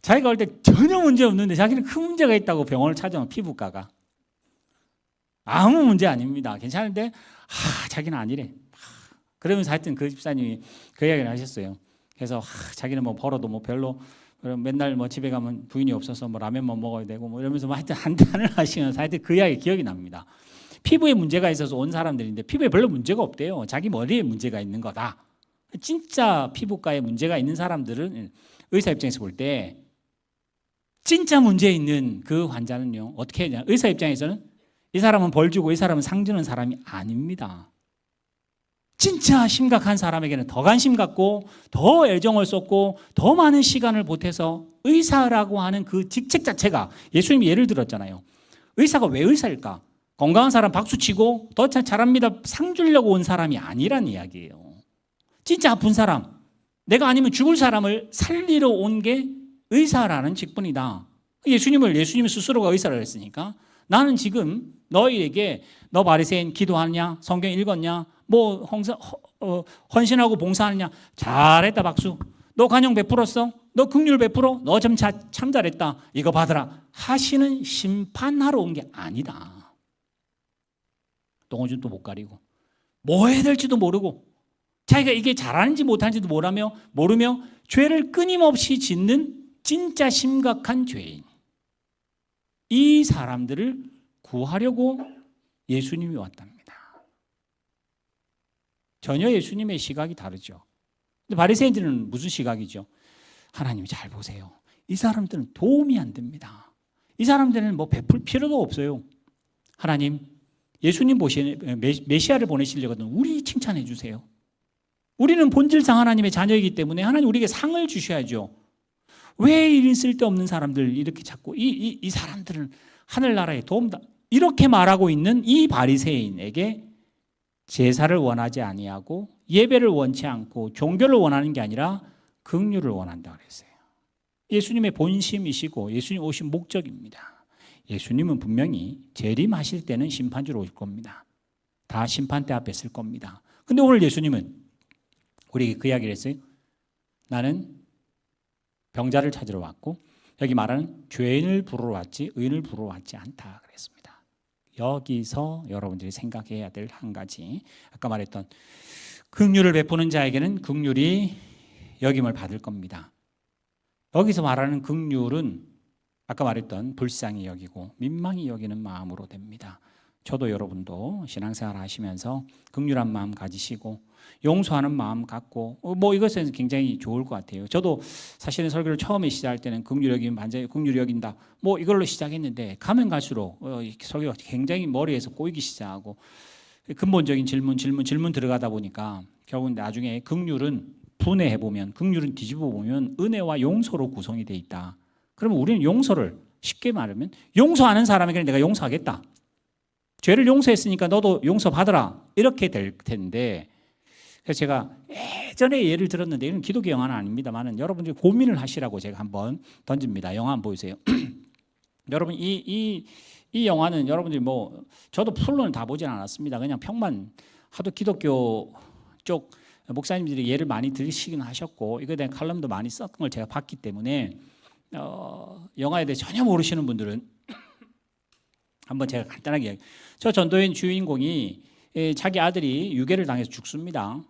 S3: 자기가 올 때 전혀 문제 없는데 자기는 큰 문제가 있다고 병원을 찾아온 피부과가 아무 문제 아닙니다. 괜찮은데 자기는 아니래. 그러면서 하여튼 그 집사님이 그 이야기를 하셨어요. 그래서 자기는 뭐 벌어도 뭐 별로 맨날 뭐 집에 가면 부인이 없어서 뭐 라면만 먹어야 되고 뭐 이러면서 뭐 하여튼 한탄을 하시면서 하여튼 그 이야기 기억이 납니다. 피부에 문제가 있어서 온 사람들인데 피부에 별로 문제가 없대요. 자기 머리에 문제가 있는 거다. 진짜 피부과에 문제가 있는 사람들은 의사 입장에서 볼 때 진짜 문제 있는 그 환자는요 어떻게 해야 되냐. 의사 입장에서는 이 사람은 벌 주고 이 사람은 상 주는 사람이 아닙니다. 진짜 심각한 사람에게는 더 관심 갖고 더 애정을 쏟고 더 많은 시간을 보태서 의사라고 하는 그 직책 자체가 예수님이 예를 들었잖아요. 의사가 왜 의사일까? 건강한 사람 박수치고 더 잘합니다 상 주려고 온 사람이 아니란 이야기예요. 진짜 아픈 사람, 내가 아니면 죽을 사람을 살리러 온 게 의사라는 직분이다. 예수님 스스로가 의사라고 했으니까 나는 지금 너희에게 너 바리새인 기도하느냐 성경 읽었냐 뭐 헌신하고 봉사하느냐 잘했다 박수. 너 관용 베풀었어? 너 긍휼 베풀어? 너 좀 참 잘했다. 이거 받으라 하시는 심판하러 온 게 아니다. 똥오줌도 못 가리고 뭐 해야 될지도 모르고 자기가 이게 잘하는지 못하는지도 모르며 죄를 끊임없이 짓는 진짜 심각한 죄인. 이 사람들을 구하려고 예수님이 왔답니다. 전혀 예수님의 시각이 다르죠. 근데 바리새인들은 무슨 시각이죠? 하나님 잘 보세요. 이 사람들은 도움이 안 됩니다. 이 사람들은 뭐 베풀 필요도 없어요. 하나님, 예수님 메시아를 보내시려거든 우리 칭찬해 주세요. 우리는 본질상 하나님의 자녀이기 때문에 하나님 우리에게 상을 주셔야죠. 왜 이런 쓸데없는 사람들 이렇게 자꾸 이 사람들은 하늘나라에 도움다 이렇게 말하고 있는 이 바리새인에게 제사를 원하지 아니하고 예배를 원치 않고 종교를 원하는 게 아니라 긍휼을 원한다 그랬어요. 예수님의 본심이시고 예수님 오신 목적입니다. 예수님은 분명히 재림하실 때는 심판주로 올 겁니다. 다 심판대 앞에 설 겁니다. 근데 오늘 예수님은 우리에게 그 이야기를 했어요. 나는 병자를 찾으러 왔고 여기 말하는 죄인을 부르러 왔지 의인을 부르러 왔지 않다 그랬습니다. 여기서 여러분들이 생각해야 될 한 가지 아까 말했던 긍휼을 베푸는 자에게는 긍휼이 여김을 받을 겁니다. 여기서 말하는 긍휼은 아까 말했던 불쌍히 여기고 민망히 여기는 마음으로 됩니다. 저도 여러분도 신앙생활 하시면서 긍휼한 마음 가지시고 용서하는 마음 갖고 뭐 이것은 굉장히 좋을 것 같아요. 저도 사실은 설교를 처음에 시작할 때는 긍휼히 완전히 긍휼히 여긴다 뭐 이걸로 시작했는데 가면 갈수록 설교가 굉장히 머리에서 꼬이기 시작하고 근본적인 질문 들어가다 보니까 결국 나중에 긍휼은 분해해 보면 긍휼은 뒤집어 보면 은혜와 용서로 구성이 돼 있다. 그러면 우리는 용서를 쉽게 말하면 용서하는 사람에게는 내가 용서하겠다. 죄를 용서했으니까 너도 용서받으라 이렇게 될 텐데 그래서 제가 예전에 예를 들었는데 이건 기독교 영화는 아닙니다만은 여러분들이 고민을 하시라고 제가 한번 던집니다. 영화 한번 보세요. 여러분 이 영화는 여러분들이 뭐 저도 풀로는 다 보진 않았습니다. 그냥 평만 하도 기독교 쪽 목사님들이 예를 많이 들으시긴 하셨고 이거에 대한 칼럼도 많이 썼던 걸 제가 봤기 때문에 영화에 대해 전혀 모르시는 분들은 한번 제가 간단하게 이야기. 저 전도연 주인공이 자기 아들이 유괴를 당해서 죽습니다.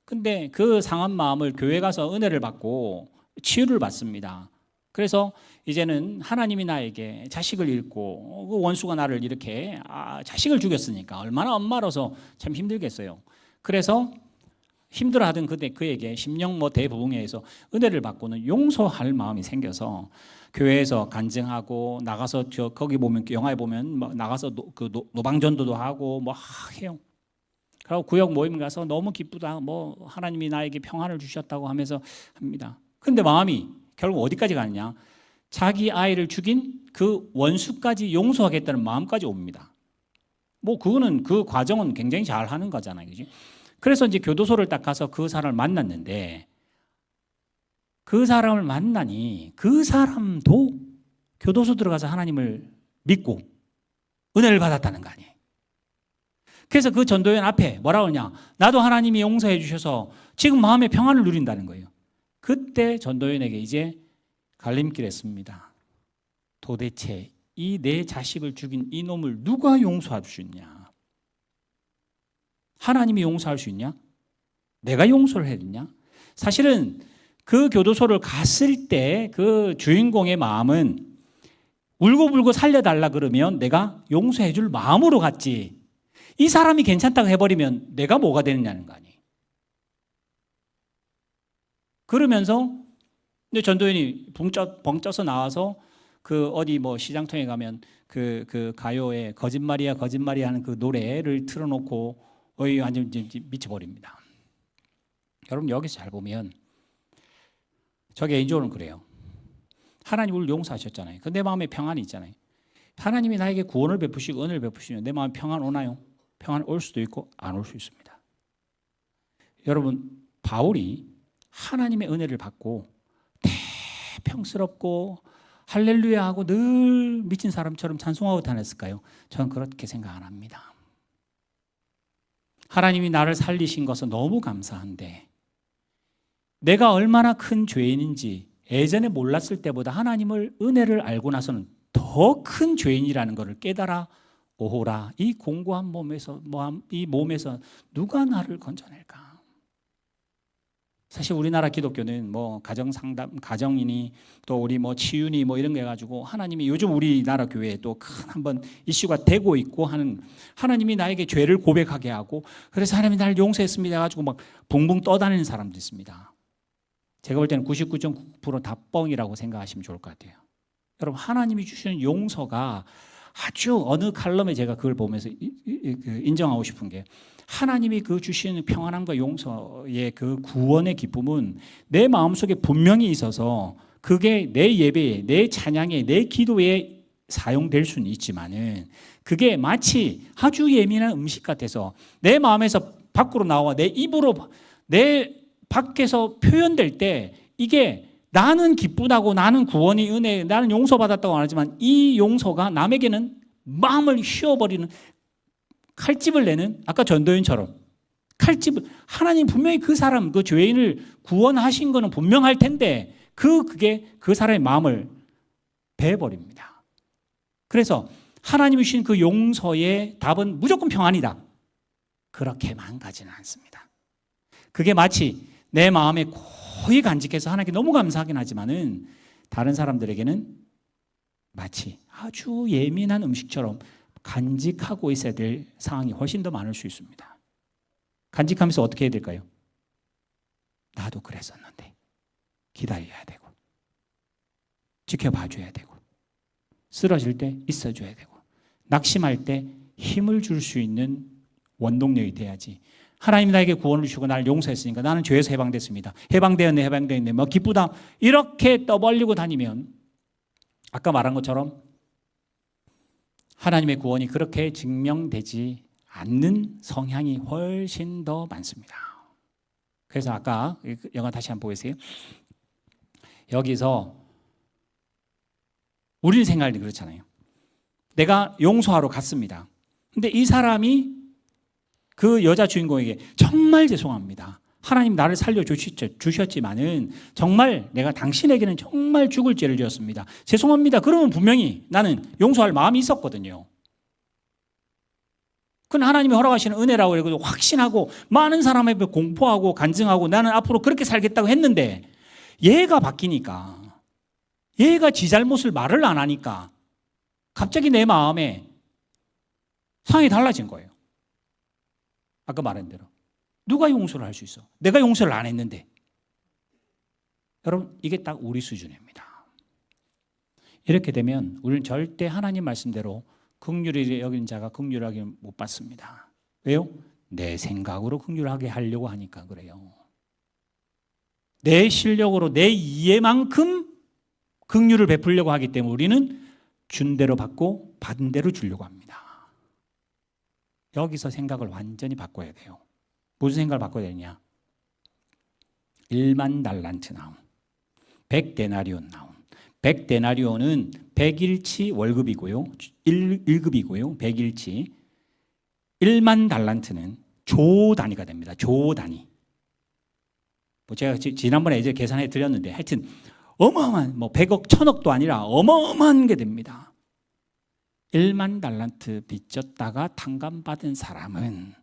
S3: 근데 그 상한 마음을 교회 가서 은혜를 받고 치유를 받습니다. 그래서 이제는 하나님이 나에게 자식을 잃고 그 원수가 나를 이렇게 자식을 죽였으니까 얼마나 엄마로서 참 힘들겠어요. 그래서 힘들어하던 그에게 심령 대부흥회에서 은혜를 받고는 용서할 마음이 생겨서 교회에서 간증하고 나가서 거기 보면 영화에 보면 나가서 노방전도도 하고 뭐 해요. 그리고 구역 모임 가서 너무 기쁘다. 뭐 하나님이 나에게 평안을 주셨다고 하면서 합니다. 근데 마음이 결국 어디까지 가느냐? 자기 아이를 죽인 그 원수까지 용서하겠다는 마음까지 옵니다. 뭐 그거는 그 과정은 굉장히 잘 하는 거잖아요. 그지? 그래서 이제 교도소를 딱 가서 그 사람을 만났는데 그 사람을 만나니 그 사람도 교도소 들어가서 하나님을 믿고 은혜를 받았다는 거 아니에요. 그래서 그 전도연 앞에 뭐라고 하냐? 나도 하나님이 용서해 주셔서 지금 마음의 평안을 누린다는 거예요. 그때 전도연에게 이제 갈림길에 씁니다. 도대체 이 내 자식을 죽인 이 놈을 누가 용서할 수 있냐? 하나님이 용서할 수 있냐? 내가 용서를 해야 되냐? 사실은 그 교도소를 갔을 때 그 주인공의 마음은 울고불고 살려달라 그러면 내가 용서해 줄 마음으로 갔지. 이 사람이 괜찮다고 해버리면 내가 뭐가 되느냐는 거 아니에요. 그러면서 전도연이 벙쪄서 나와서 그 어디 뭐 시장통에 가면 그 가요에 거짓말이야 거짓말이야 하는 그 노래를 틀어놓고 완전 미쳐버립니다. 여러분 여기서 잘 보면 저 개인적으로는 그래요. 하나님 우리를 용서하셨잖아요. 내 마음에 평안이 있잖아요. 하나님이 나에게 구원을 베푸시고 은혜를 베푸시면 내 마음에 평안 오나요? 평안 올 수도 있고 안 올 수 있습니다. 여러분 바울이 하나님의 은혜를 받고 대평스럽고 할렐루야 하고 늘 미친 사람처럼 찬송하고 다녔을까요? 저는 그렇게 생각 안 합니다. 하나님이 나를 살리신 것은 너무 감사한데 내가 얼마나 큰 죄인인지 예전에 몰랐을 때보다 하나님을 은혜를 알고 나서는 더 큰 죄인이라는 것을 깨달아 오호라. 이 공고한 몸에서 이 몸에서 누가 나를 건져낼까? 사실 우리나라 기독교는 뭐 가정상담, 가정이니 또 우리 뭐 치유니 뭐 이런 거 해가지고 하나님이 요즘 우리나라 교회에 또 큰 한번 이슈가 되고 있고 하는 하나님이 나에게 죄를 고백하게 하고 그래서 하나님이 나를 용서했습니다 해가지고 막 붕붕 떠다니는 사람도 있습니다. 제가 볼 때는 99.9% 다 뻥이라고 생각하시면 좋을 것 같아요. 여러분 하나님이 주시는 용서가 아주 어느 칼럼에 제가 그걸 보면서 인정하고 싶은 게 하나님이 그 주시는 평안함과 용서의 그 구원의 기쁨은 내 마음속에 분명히 있어서 그게 내 예배에 내 찬양에 내 기도에 사용될 수는 있지만은 그게 마치 아주 예민한 음식 같아서 내 마음에서 밖으로 나와 내 입으로 내 밖에서 표현될 때 이게 나는 기쁘다고 나는 구원이 은혜 나는 용서받았다고 안 하지만 이 용서가 남에게는 마음을 휘어버리는 칼집을 내는 아까 전도연처럼 칼집을 하나님 분명히 그 사람 그 죄인을 구원하신 거는 분명할 텐데 그게 그 사람의 마음을 베어버립니다. 그래서 하나님이 주신 그 용서의 답은 무조건 평안이다. 그렇게만 가지는 않습니다. 그게 마치 내 마음에 거의 간직해서 하나님께 너무 감사하긴 하지만은 다른 사람들에게는 마치 아주 예민한 음식처럼 간직하고 있어야 될 상황이 훨씬 더 많을 수 있습니다. 간직하면서 어떻게 해야 될까요? 나도 그랬었는데 기다려야 되고 지켜봐줘야 되고 쓰러질 때 있어줘야 되고 낙심할 때 힘을 줄 수 있는 원동력이 돼야지. 하나님이 나에게 구원을 주시고 나를 용서했으니까 나는 죄에서 해방됐습니다. 해방되었네 뭐 기쁘다 이렇게 떠벌리고 다니면 아까 말한 것처럼 하나님의 구원이 그렇게 증명되지 않는 성향이 훨씬 더 많습니다. 그래서 아까 영화 다시 한번 보세요. 여기서 우리는 생각할 때 그렇잖아요. 내가 용서하러 갔습니다. 근데 이 사람이 그 여자 주인공에게 정말 죄송합니다. 하나님 나를 살려주셨지만은 정말 내가 당신에게는 정말 죽을 죄를 지었습니다. 죄송합니다. 그러면 분명히 나는 용서할 마음이 있었거든요. 그건 하나님이 허락하시는 은혜라고 해서 확신하고 많은 사람 앞에 공포하고 간증하고 나는 앞으로 그렇게 살겠다고 했는데 얘가 바뀌니까 얘가 지 잘못을 말을 안 하니까 갑자기 내 마음에 상황이 달라진 거예요. 아까 말한 대로 누가 용서를 할 수 있어? 내가 용서를 안 했는데. 여러분 이게 딱 우리 수준입니다. 이렇게 되면 우리는 절대 하나님 말씀대로 긍휼히 여긴 자가 긍휼하게 못 받습니다. 왜요? 내 생각으로 긍휼하게 하려고 하니까 그래요. 내 실력으로 내 이해만큼 긍휼을 베풀려고 하기 때문에 우리는 준 대로 받고 받은 대로 주려고 합니다. 여기서 생각을 완전히 바꿔야 돼요. 무슨 생각을 바꿔야 되냐? 1만 달란트 나온 100데나리온 나온 100데나리온은 100일치 월급이고요. 1급이고요. 100일치 1만 달란트는 조 단위가 됩니다. 조 단위. 뭐 제가 지난번에 이제 계산해 드렸는데 하여튼 어마어마한 100억, 1000억도 아니라 어마어마한 게 됩니다. 1만 달란트 빚졌다가 탕감받은 사람은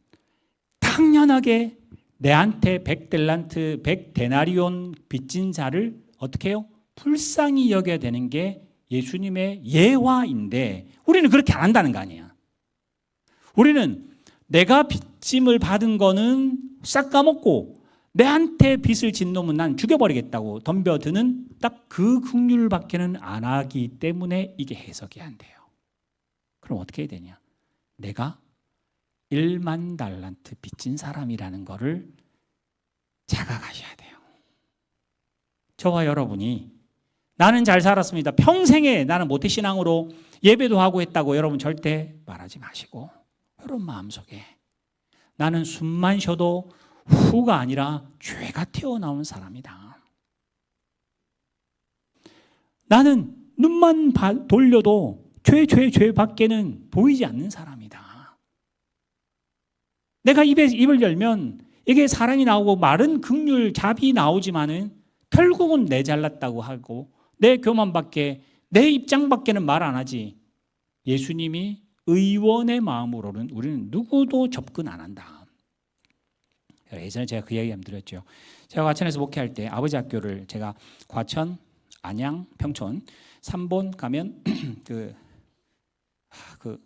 S3: 당연하게 내한테 100달란트, 100데나리온 빚진 자를 어떻게 해요? 불쌍히 여겨야 되는 게 예수님의 예화인데 우리는 그렇게 안 한다는 거 아니야. 우리는 내가 빚짐을 받은 거는 싹 까먹고 내한테 빚을 진 놈은 난 죽여버리겠다고 덤벼드는 딱 그 긍휼밖에는 안 하기 때문에 이게 해석이 안 돼요. 그럼 어떻게 해야 되냐? 내가 1만 달란트 빚진 사람이라는 거를 자각하셔야 돼요. 저와 여러분이 나는 잘 살았습니다. 평생에 나는 모태신앙으로 예배도 하고 했다고 여러분 절대 말하지 마시고 여러분 마음속에 나는 숨만 쉬어도 후가 아니라 죄가 튀어나온 사람이다. 나는 눈만 돌려도 죄 밖에는 보이지 않는 사람이다. 내가 입을 열면 이게 사랑이 나오고 말은 긍휼, 자비 나오지만은 결국은 내 잘났다고 하고 내 교만밖에 내 입장밖에는 말 안 하지. 예수님이 의원의 마음으로는 우리는 누구도 접근 안 한다. 예전에 제가 그 이야기 한번 드렸죠. 제가 과천에서 목회할 때 아버지 학교를 제가 과천, 안양, 평촌 3본 가면 그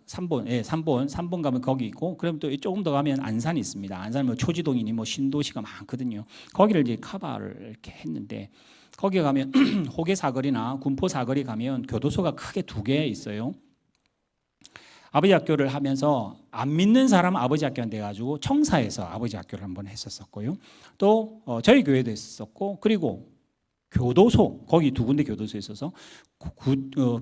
S3: 3본 가면 거기 있고 그럼 또 조금 더 가면 안산이 있습니다. 안산 뭐 초지동이니 뭐 신도시가 많거든요. 거기를 이제 커버를 이렇게 했는데 거기 가면 호계 사거리나 군포 사거리 가면 교도소가 크게 2개 있어요. 아버지 학교를 하면서 안 믿는 사람 아버지 학교한테 가지고 청사에서 아버지 학교를 한번 했었었고요. 또 저희 교회도 했었고 그리고 교도소 거기 2군데 교도소에 있어서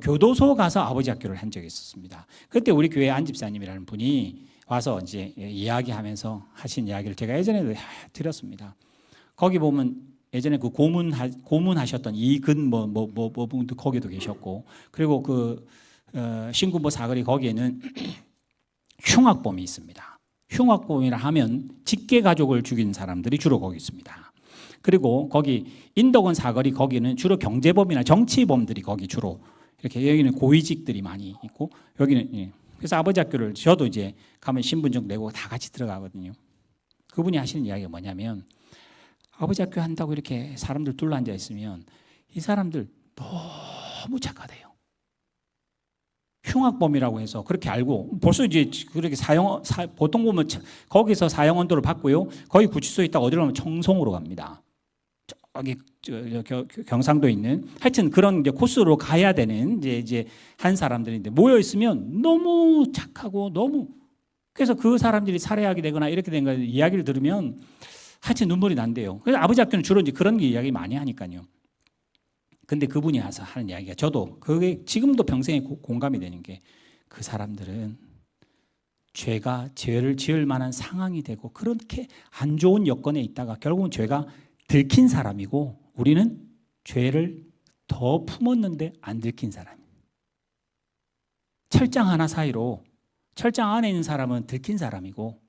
S3: 교도소 가서 아버지 학교를 한 적이 있었습니다. 그때 우리 교회 안 집사님이라는 분이 와서 이제 이야기하면서 하신 이야기를 제가 예전에도 드렸습니다. 거기 보면 예전에 그 고문하셨던 이근 분도 거기도 계셨고 그리고 그 신군보 사거리 거기에는 흉악범이 있습니다. 흉악범이라 하면 직계 가족을 죽인 사람들이 주로 거기 있습니다. 그리고 거기 인덕원 사거리 거기는 주로 경제범이나 정치범들이 거기 주로 이렇게 여기는 고위직들이 많이 있고 여기는 그래서 아버지 학교를 저도 이제 가면 신분증 내고 다 같이 들어가거든요. 그분이 하시는 이야기가 뭐냐면 아버지 학교 한다고 이렇게 사람들 둘러앉아 있으면 이 사람들 너무 착하대요. 흉악범이라고 해서 그렇게 알고 벌써 이제 그렇게 보통 보면 거기서 사형 언도를 받고요. 거기 구치소에 있다가 어디로 가면 청송으로 갑니다. 저기 경상도에 있는 하여튼 그런 이제 코스로 가야 되는 이제 한 사람들인데 모여 있으면 너무 착하고 너무 그래서 그 사람들이 살해하게 되거나 이렇게 된 거 이야기를 들으면 하여튼 눈물이 난대요. 그래서 아버지 학교는 주로 이제 그런 이야기 많이 하니까요. 근데 그분이 와서 하는 이야기가 저도 그게 지금도 평생에 공감이 되는 게 그 사람들은 죄를 지을 만한 상황이 되고 그렇게 안 좋은 여건에 있다가 결국은 죄가 들킨 사람이고 우리는 죄를 더 품었는데 안 들킨 사람이에요. 철장 하나 사이로 철장 안에 있는 사람은 들킨 사람이고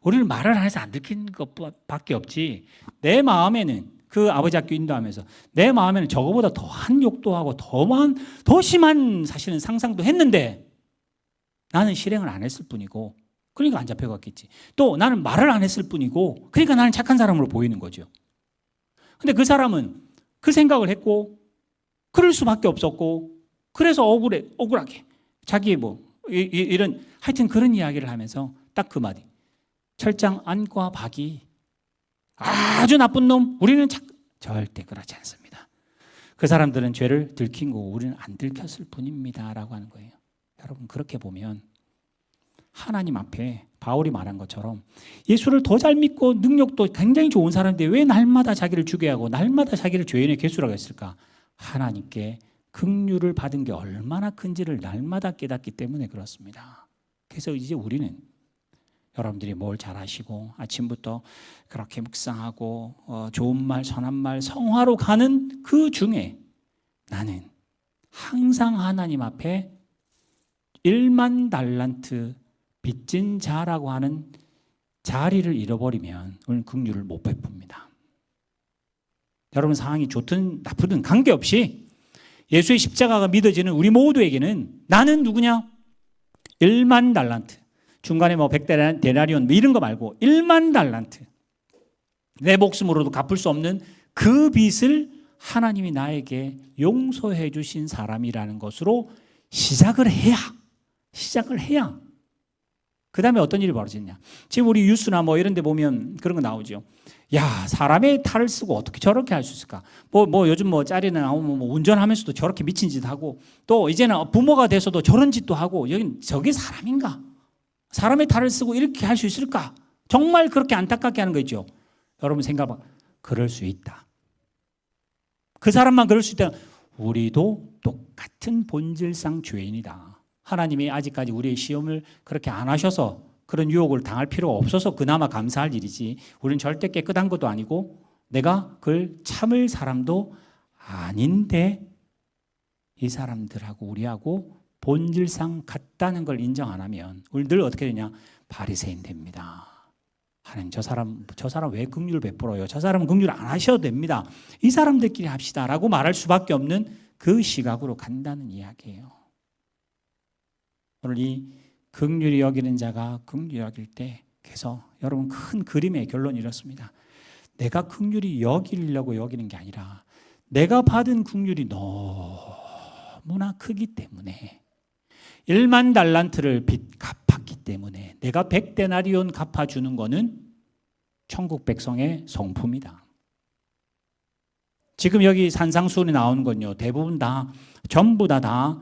S3: 우리는 말을 안 해서 안 들킨 것밖에 없지. 내 마음에는 그 아버지 학교 인도하면서 내 마음에는 저거보다 더한 욕도 하고 더 심한 사실은 상상도 했는데 나는 실행을 안 했을 뿐이고 그러니까 안 잡혀갔겠지. 또 나는 말을 안 했을 뿐이고 그러니까 나는 착한 사람으로 보이는 거죠. 근데 그 사람은 그 생각을 했고 그럴 수밖에 없었고 그래서 억울하게 자기의 이런 하여튼 그런 이야기를 하면서 딱 그 마디 철장 안과 밖이 아주 나쁜 놈 우리는 절대 그렇지 않습니다. 그 사람들은 죄를 들킨 거고 우리는 안 들켰을 뿐입니다 라고 하는 거예요. 여러분 그렇게 보면 하나님 앞에 바울이 말한 것처럼 예수를 더 잘 믿고 능력도 굉장히 좋은 사람인데 왜 날마다 자기를 죽게 하고 날마다 자기를 죄인의 개수라고 했을까? 하나님께 긍휼을 받은 게 얼마나 큰지를 날마다 깨닫기 때문에 그렇습니다. 그래서 이제 우리는 여러분들이 뭘 잘하시고 아침부터 그렇게 묵상하고 좋은 말 선한 말 성화로 가는 그 중에 나는 항상 하나님 앞에 1만 달란트 빚진 자라고 하는 자리를 잃어버리면 우리는 긍휼을 못 베풉니다. 여러분 상황이 좋든 나쁘든 관계없이 예수의 십자가가 믿어지는 우리 모두에게는 나는 누구냐? 1만 달란트 중간에 100데나리온 이런 거 말고 1만 달란트 내 목숨으로도 갚을 수 없는 그 빚을 하나님이 나에게 용서해 주신 사람이라는 것으로 시작을 해야 그 다음에 어떤 일이 벌어지냐. 지금 우리 뉴스나 이런 데 보면 그런 거 나오죠. 야, 사람의 탈을 쓰고 어떻게 저렇게 할 수 있을까? 요즘 짤이나 나오면 운전하면서도 저렇게 미친 짓 하고 또 이제는 부모가 돼서도 저런 짓도 하고 여긴 저게 사람인가? 사람의 탈을 쓰고 이렇게 할 수 있을까? 정말 그렇게 안타깝게 하는 거 있죠. 여러분 생각해봐. 그럴 수 있다. 그 사람만 그럴 수 있다. 우리도 똑같은 본질상 죄인이다. 하나님이 아직까지 우리의 시험을 그렇게 안 하셔서 그런 유혹을 당할 필요가 없어서 그나마 감사할 일이지 우리는 절대 깨끗한 것도 아니고 내가 그걸 참을 사람도 아닌데 이 사람들하고 우리하고 본질상 같다는 걸 인정 안 하면 우리 늘 어떻게 되냐? 바리새인 됩니다. 하나님 저 사람 왜 긍휼을 베풀어요? 저 사람은 긍휼 안 하셔도 됩니다. 이 사람들끼리 합시다라고 말할 수밖에 없는 그 시각으로 간다는 이야기예요. 오늘 이 긍휼히 여기는 자가 긍휼히 여길 때 그래서 여러분 큰 그림의 결론이 이렇습니다. 내가 긍휼히 여기려고 여기는 게 아니라 내가 받은 긍휼이 너무나 크기 때문에 1만 달란트를 갚았기 때문에 내가 100데나리온 갚아주는 거는 천국 백성의 성품이다. 지금 여기 산상수훈에 나오는 건요 대부분 전부 다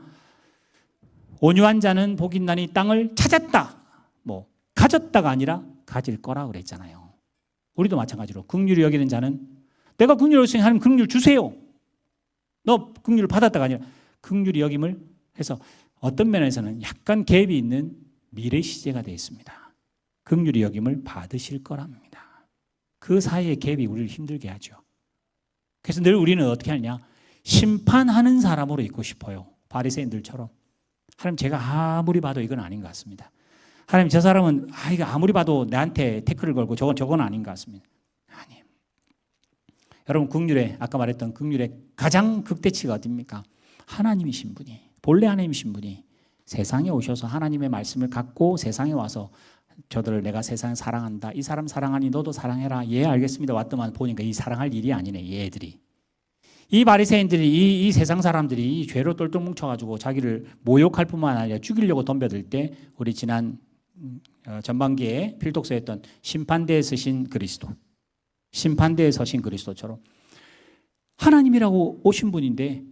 S3: 온유한 자는 복이 있나니 땅을 찾았다. 가졌다가 아니라 가질 거라 그랬잖아요. 우리도 마찬가지로 긍휼히 여기는 자는 내가 긍휼히 여기니 하나님 긍휼 주세요. 너 긍휼을 받았다가 아니라 긍휼히 여김을 해서 어떤 면에서는 약간 갭이 있는 미래 시제가 되어 있습니다. 긍휼히 여김을 받으실 거랍니다. 그 사이의 갭이 우리를 힘들게 하죠. 그래서 늘 우리는 어떻게 하느냐? 심판하는 사람으로 있고 싶어요. 바리새인들처럼. 하나님 제가 아무리 봐도 이건 아닌 것 같습니다. 하나님 저 사람은 이거 아무리 봐도 나한테 태클을 걸고 저건 아닌 것 같습니다. 아니에요. 여러분 긍휼의 아까 말했던 긍휼의 가장 극대치가 어디입니까? 하나님이신 분이 본래 하나님이신 분이 세상에 오셔서 하나님의 말씀을 갖고 세상에 와서 저들을 내가 세상을 사랑한다. 이 사람 사랑하니 너도 사랑해라. 예 알겠습니다. 왔더만 보니까 이 사랑할 일이 아니네. 얘들이. 이 바리새인들이 이 세상 사람들이 이 죄로 똘똘 뭉쳐가지고 자기를 모욕할 뿐만 아니라 죽이려고 덤벼들 때 우리 지난 전반기에 필독서였던 심판대에 서신 그리스도, 심판대에 서신 그리스도처럼 하나님이라고 오신 분인데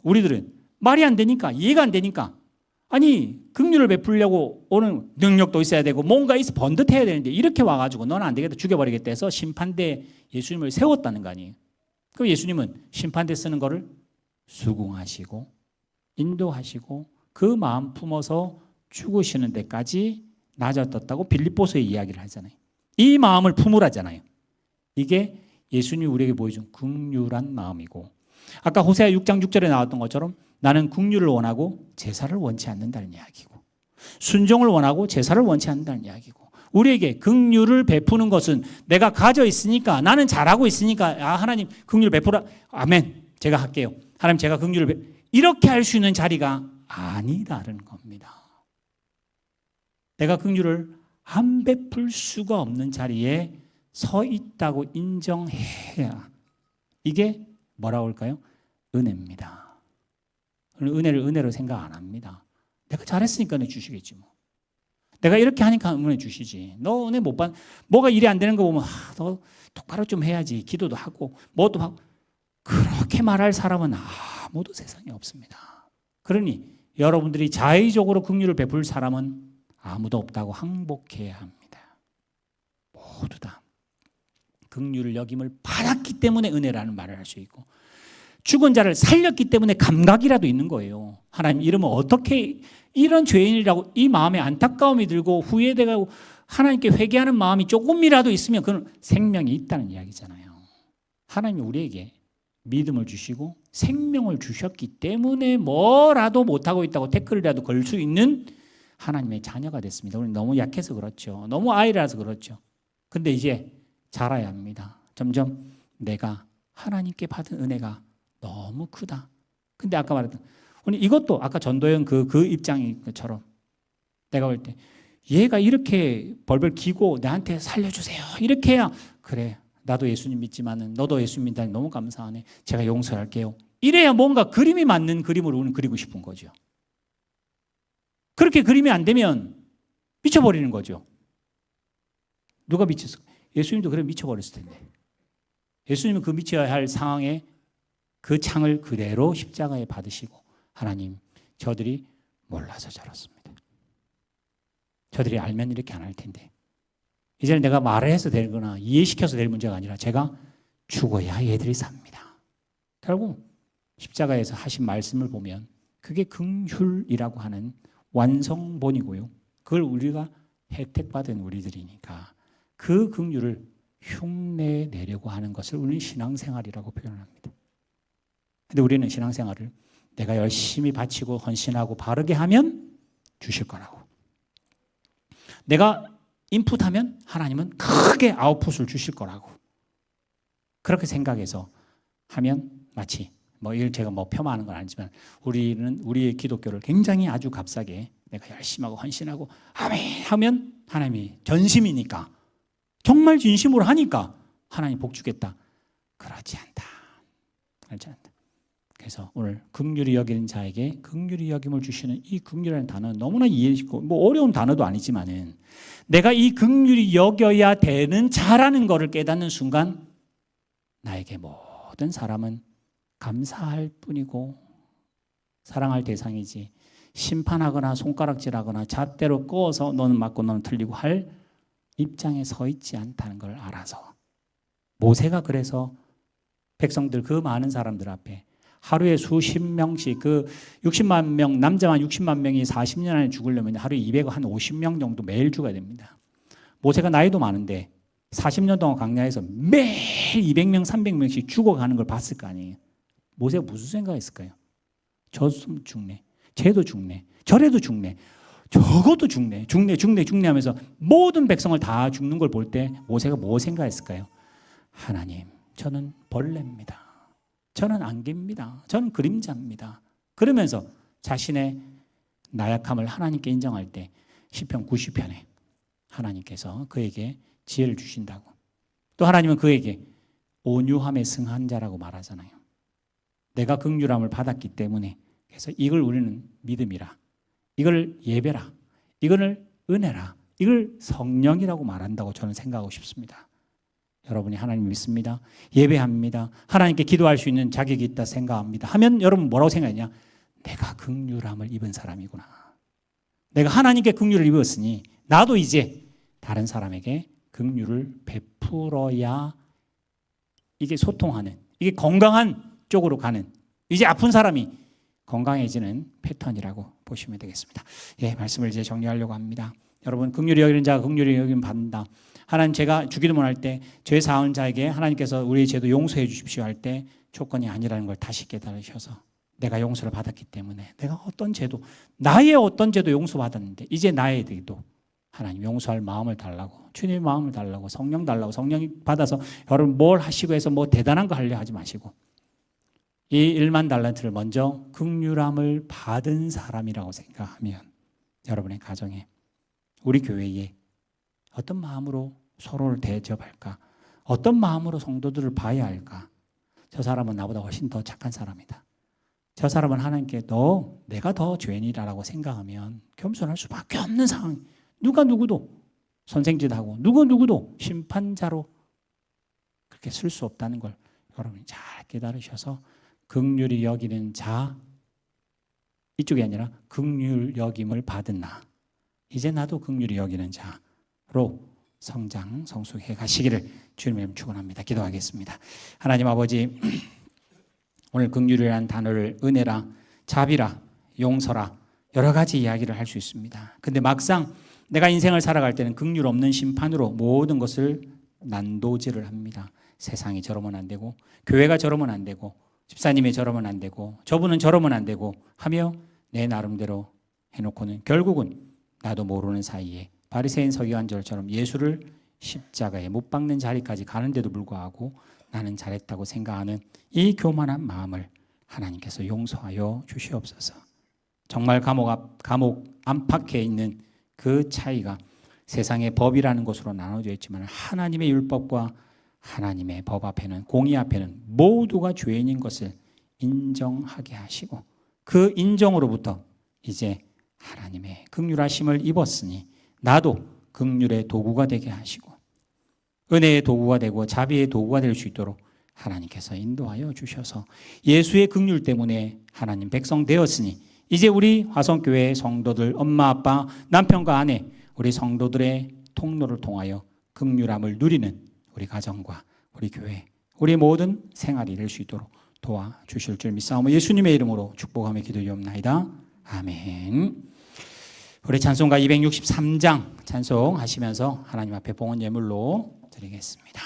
S3: 우리들은 말이 안 되니까, 이해가 안 되니까, 아니 긍휼을 베풀려고 오는 능력도 있어야 되고 뭔가 있어 번듯해야 되는데 이렇게 와가지고 너는 안 되겠다, 죽여버리겠다 해서 심판대에 예수님을 세웠다는 거 아니에요. 그럼 예수님은 심판대 쓰는 거를 수긍하시고 인도하시고 그 마음 품어서 죽으시는 데까지 낮아졌다고 빌립보서의 이야기를 하잖아요. 이 마음을 품으라잖아요. 이게 예수님이 우리에게 보여준 긍휼한 마음이고, 아까 호세아 6장 6절에 나왔던 것처럼 나는 긍휼을 원하고 제사를 원치 않는다는 이야기고, 순종을 원하고 제사를 원치 않는다는 이야기고, 우리에게 긍휼을 베푸는 것은 내가 가져 있으니까, 나는 잘하고 있으니까 하나님 긍휼을 베푸라, 아멘, 제가 할게요, 하나님 제가 긍휼을 이렇게 할 수 있는 자리가 아니라는 겁니다. 내가 긍휼을 안 베풀 수가 없는 자리에 서 있다고 인정해야 이게 뭐라고 할까요? 은혜입니다. 은혜를 은혜로 생각 안 합니다. 내가 잘했으니까 은혜 주시겠지 뭐. 내가 이렇게 하니까 은혜 주시지. 너 은혜 못 받, 뭐가 일이 안 되는 거 보면 너 똑바로 좀 해야지. 기도도 하고 뭐도 하고. 그렇게 말할 사람은 아무도 세상에 없습니다. 그러니 여러분들이 자의적으로 긍휼을 베풀 사람은 아무도 없다고 항복해야 합니다. 모두 다 긍휼을 여김을 받았기 때문에 은혜라는 말을 할 수 있고, 죽은 자를 살렸기 때문에 감각이라도 있는 거예요. 하나님 이러면 어떻게 이런 죄인이라고 이 마음에 안타까움이 들고 후회되고 하나님께 회개하는 마음이 조금이라도 있으면 그건 생명이 있다는 이야기잖아요. 하나님이 우리에게 믿음을 주시고 생명을 주셨기 때문에 뭐라도 못하고 있다고 댓글이라도 걸 수 있는 하나님의 자녀가 됐습니다. 우리는 너무 약해서 그렇죠. 너무 아이라서 그렇죠. 근데 이제 자라야 합니다. 점점 내가 하나님께 받은 은혜가 너무 크다. 근데 아까 말했던 이것도 아까 전도연 그 입장인 것처럼 내가 볼 때 얘가 이렇게 벌벌 기고 나한테 살려주세요 이렇게 해야 그래 나도 예수님 믿지만은 너도 예수님 믿다니 너무 감사하네, 제가 용서할게요, 이래야 뭔가 그림이 맞는 그림으로 우리는 그리고 싶은 거죠. 그렇게 그림이 안 되면 미쳐버리는 거죠. 누가 미쳤어? 예수님도 그래 미쳐버렸을 텐데. 예수님은 그 미쳐야 할 상황에 그 창을 그대로 십자가에 받으시고, 하나님 저들이 몰라서 저렇습니다. 저들이 알면 이렇게 안 할 텐데 이제는 내가 말을 해서 되거나 이해시켜서 될 문제가 아니라 제가 죽어야 얘들이 삽니다. 결국 십자가에서 하신 말씀을 보면 그게 긍휼이라고 하는 완성본이고요. 그걸 우리가 혜택받은 우리들이니까 그 긍휼을 흉내내려고 하는 것을 우리는 신앙생활이라고 표현합니다. 근데 우리는 신앙생활을 내가 열심히 바치고 헌신하고 바르게 하면 주실 거라고, 내가 인풋하면 하나님은 크게 아웃풋을 주실 거라고 그렇게 생각해서 하면 마치 이걸 제가 폄하하는 건 아니지만 우리는 우리의 기독교를 굉장히 아주 값싸게 내가 열심히 하고 헌신하고 아멘 하면 하나님이 전심이니까 정말 진심으로 하니까 하나님 복 주겠다. 그렇지 않다. 그렇지 않다. 그래서 오늘 긍휼히 여기는 자에게 긍휼히 여김을 주시는 이 긍휼이라는 단어는 너무나 이해쉽고 어려운 단어도 아니지만은 내가 이 긍휼히 여겨야 되는 자라는 것을 깨닫는 순간 나에게 모든 사람은 감사할 뿐이고 사랑할 대상이지 심판하거나 손가락질하거나 잣대로 꺼서 너는 맞고 너는 틀리고 할 입장에 서 있지 않다는 걸 알아서 모세가 그래서 백성들 그 많은 사람들 앞에 하루에 수십 명씩 60만 명 남자만 60만 명이 40년 안에 죽으려면 하루에 250명 정도 매일 죽어야 됩니다. 모세가 나이도 많은데 40년 동안 광야에서 매일 200명 300명씩 죽어가는 걸 봤을 거 아니에요. 모세가 무슨 생각했을까요? 저도 죽네, 쟤도 죽네, 저래도 죽네, 저것도 죽네 하면서 모든 백성을 다 죽는 걸 볼 때 모세가 뭐 생각했을까요? 하나님, 저는 벌레입니다. 저는 안개입니다. 저는 그림자입니다. 그러면서 자신의 나약함을 하나님께 인정할 때 시편 90편에 하나님께서 그에게 지혜를 주신다고, 또 하나님은 그에게 온유함에 승한 자라고 말하잖아요. 내가 긍휼함을 받았기 때문에 그래서 이걸 우리는 믿음이라, 이걸 예배라, 이걸 은혜라, 이걸 성령이라고 말한다고 저는 생각하고 싶습니다. 여러분이 하나님 믿습니다. 예배합니다. 하나님께 기도할 수 있는 자격이 있다 생각합니다. 하면 여러분 뭐라고 생각하냐? 내가 긍휼함을 입은 사람이구나. 내가 하나님께 긍휼을 입었으니 나도 이제 다른 사람에게 긍휼을 베풀어야 이게 소통하는, 이게 건강한 쪽으로 가는, 이제 아픈 사람이 건강해지는 패턴이라고 보시면 되겠습니다. 예, 말씀을 이제 정리하려고 합니다. 여러분, 긍휼히 여기는 자가 긍휼히 여김을 받는다. 하나님, 제가 주기도문 할 때 죄 사한 자에게 하나님께서 우리의 죄도 용서해 주십시오 할 때 조건이 아니라는 걸 다시 깨달으셔서 내가 용서를 받았기 때문에 내가 어떤 죄도, 나의 어떤 죄도 용서받았는데 이제 나에게도 하나님 용서할 마음을 달라고, 주님의 마음을 달라고, 성령 달라고, 성령이 받아서 여러분 뭘 하시고 해서 뭐 대단한 거 하려 하지 마시고 이 1만 달란트를 먼저 긍휼함을 받은 사람이라고 생각하면 여러분의 가정에, 우리 교회에 어떤 마음으로 서로를 대접할까? 어떤 마음으로 성도들을 봐야 할까? 저 사람은 나보다 훨씬 더 착한 사람이다. 저 사람은 하나님께 내가 더 죄인이라고 생각하면 겸손할 수밖에 없는 상황. 누가 누구도 선생짓하고 누구도 심판자로 그렇게 쓸 수 없다는 걸 여러분이 잘 깨달으셔서 긍휼히 여기는 자, 이쪽이 아니라 긍휼 여김을 받은 나, 이제 나도 긍휼히 여기는 자로 성장 성숙해 가시기를 주님의 축원합니다. 기도하겠습니다. 하나님 아버지, 오늘 긍휼이라는 단어를 은혜라, 자비라, 용서라 여러 가지 이야기를 할 수 있습니다. 근데 막상 내가 인생을 살아갈 때는 긍휼 없는 심판으로 모든 것을 난도질을 합니다. 세상이 저러면 안 되고, 교회가 저러면 안 되고, 집사님이 저러면 안 되고, 저분은 저러면 안 되고 하며 내 나름대로 해놓고는 결국은 나도 모르는 사이에 바리새인 서기관들처럼 예수를 십자가에 못 박는 자리까지 가는데도 불구하고 나는 잘했다고 생각하는 이 교만한 마음을 하나님께서 용서하여 주시옵소서. 정말 감옥 안팎에 있는 그 차이가 세상의 법이라는 것으로 나눠져 있지만 하나님의 율법과 하나님의 법 앞에는, 공의 앞에는 모두가 죄인인 것을 인정하게 하시고 그 인정으로부터 이제 하나님의 긍휼하심을 입었으니 나도 긍휼의 도구가 되게 하시고 은혜의 도구가 되고 자비의 도구가 될 수 있도록 하나님께서 인도하여 주셔서 예수의 긍휼 때문에 하나님 백성 되었으니 이제 우리 화성교회 성도들, 엄마, 아빠, 남편과 아내, 우리 성도들의 통로를 통하여 긍휼함을 누리는 우리 가정과 우리 교회, 우리 모든 생활이 될 수 있도록 도와주실 줄 믿사오며 예수님의 이름으로 축복하며 기도하옵나이다. 아멘. 우리 찬송가 263장 찬송하시면서 하나님 앞에 봉헌 예물로 드리겠습니다.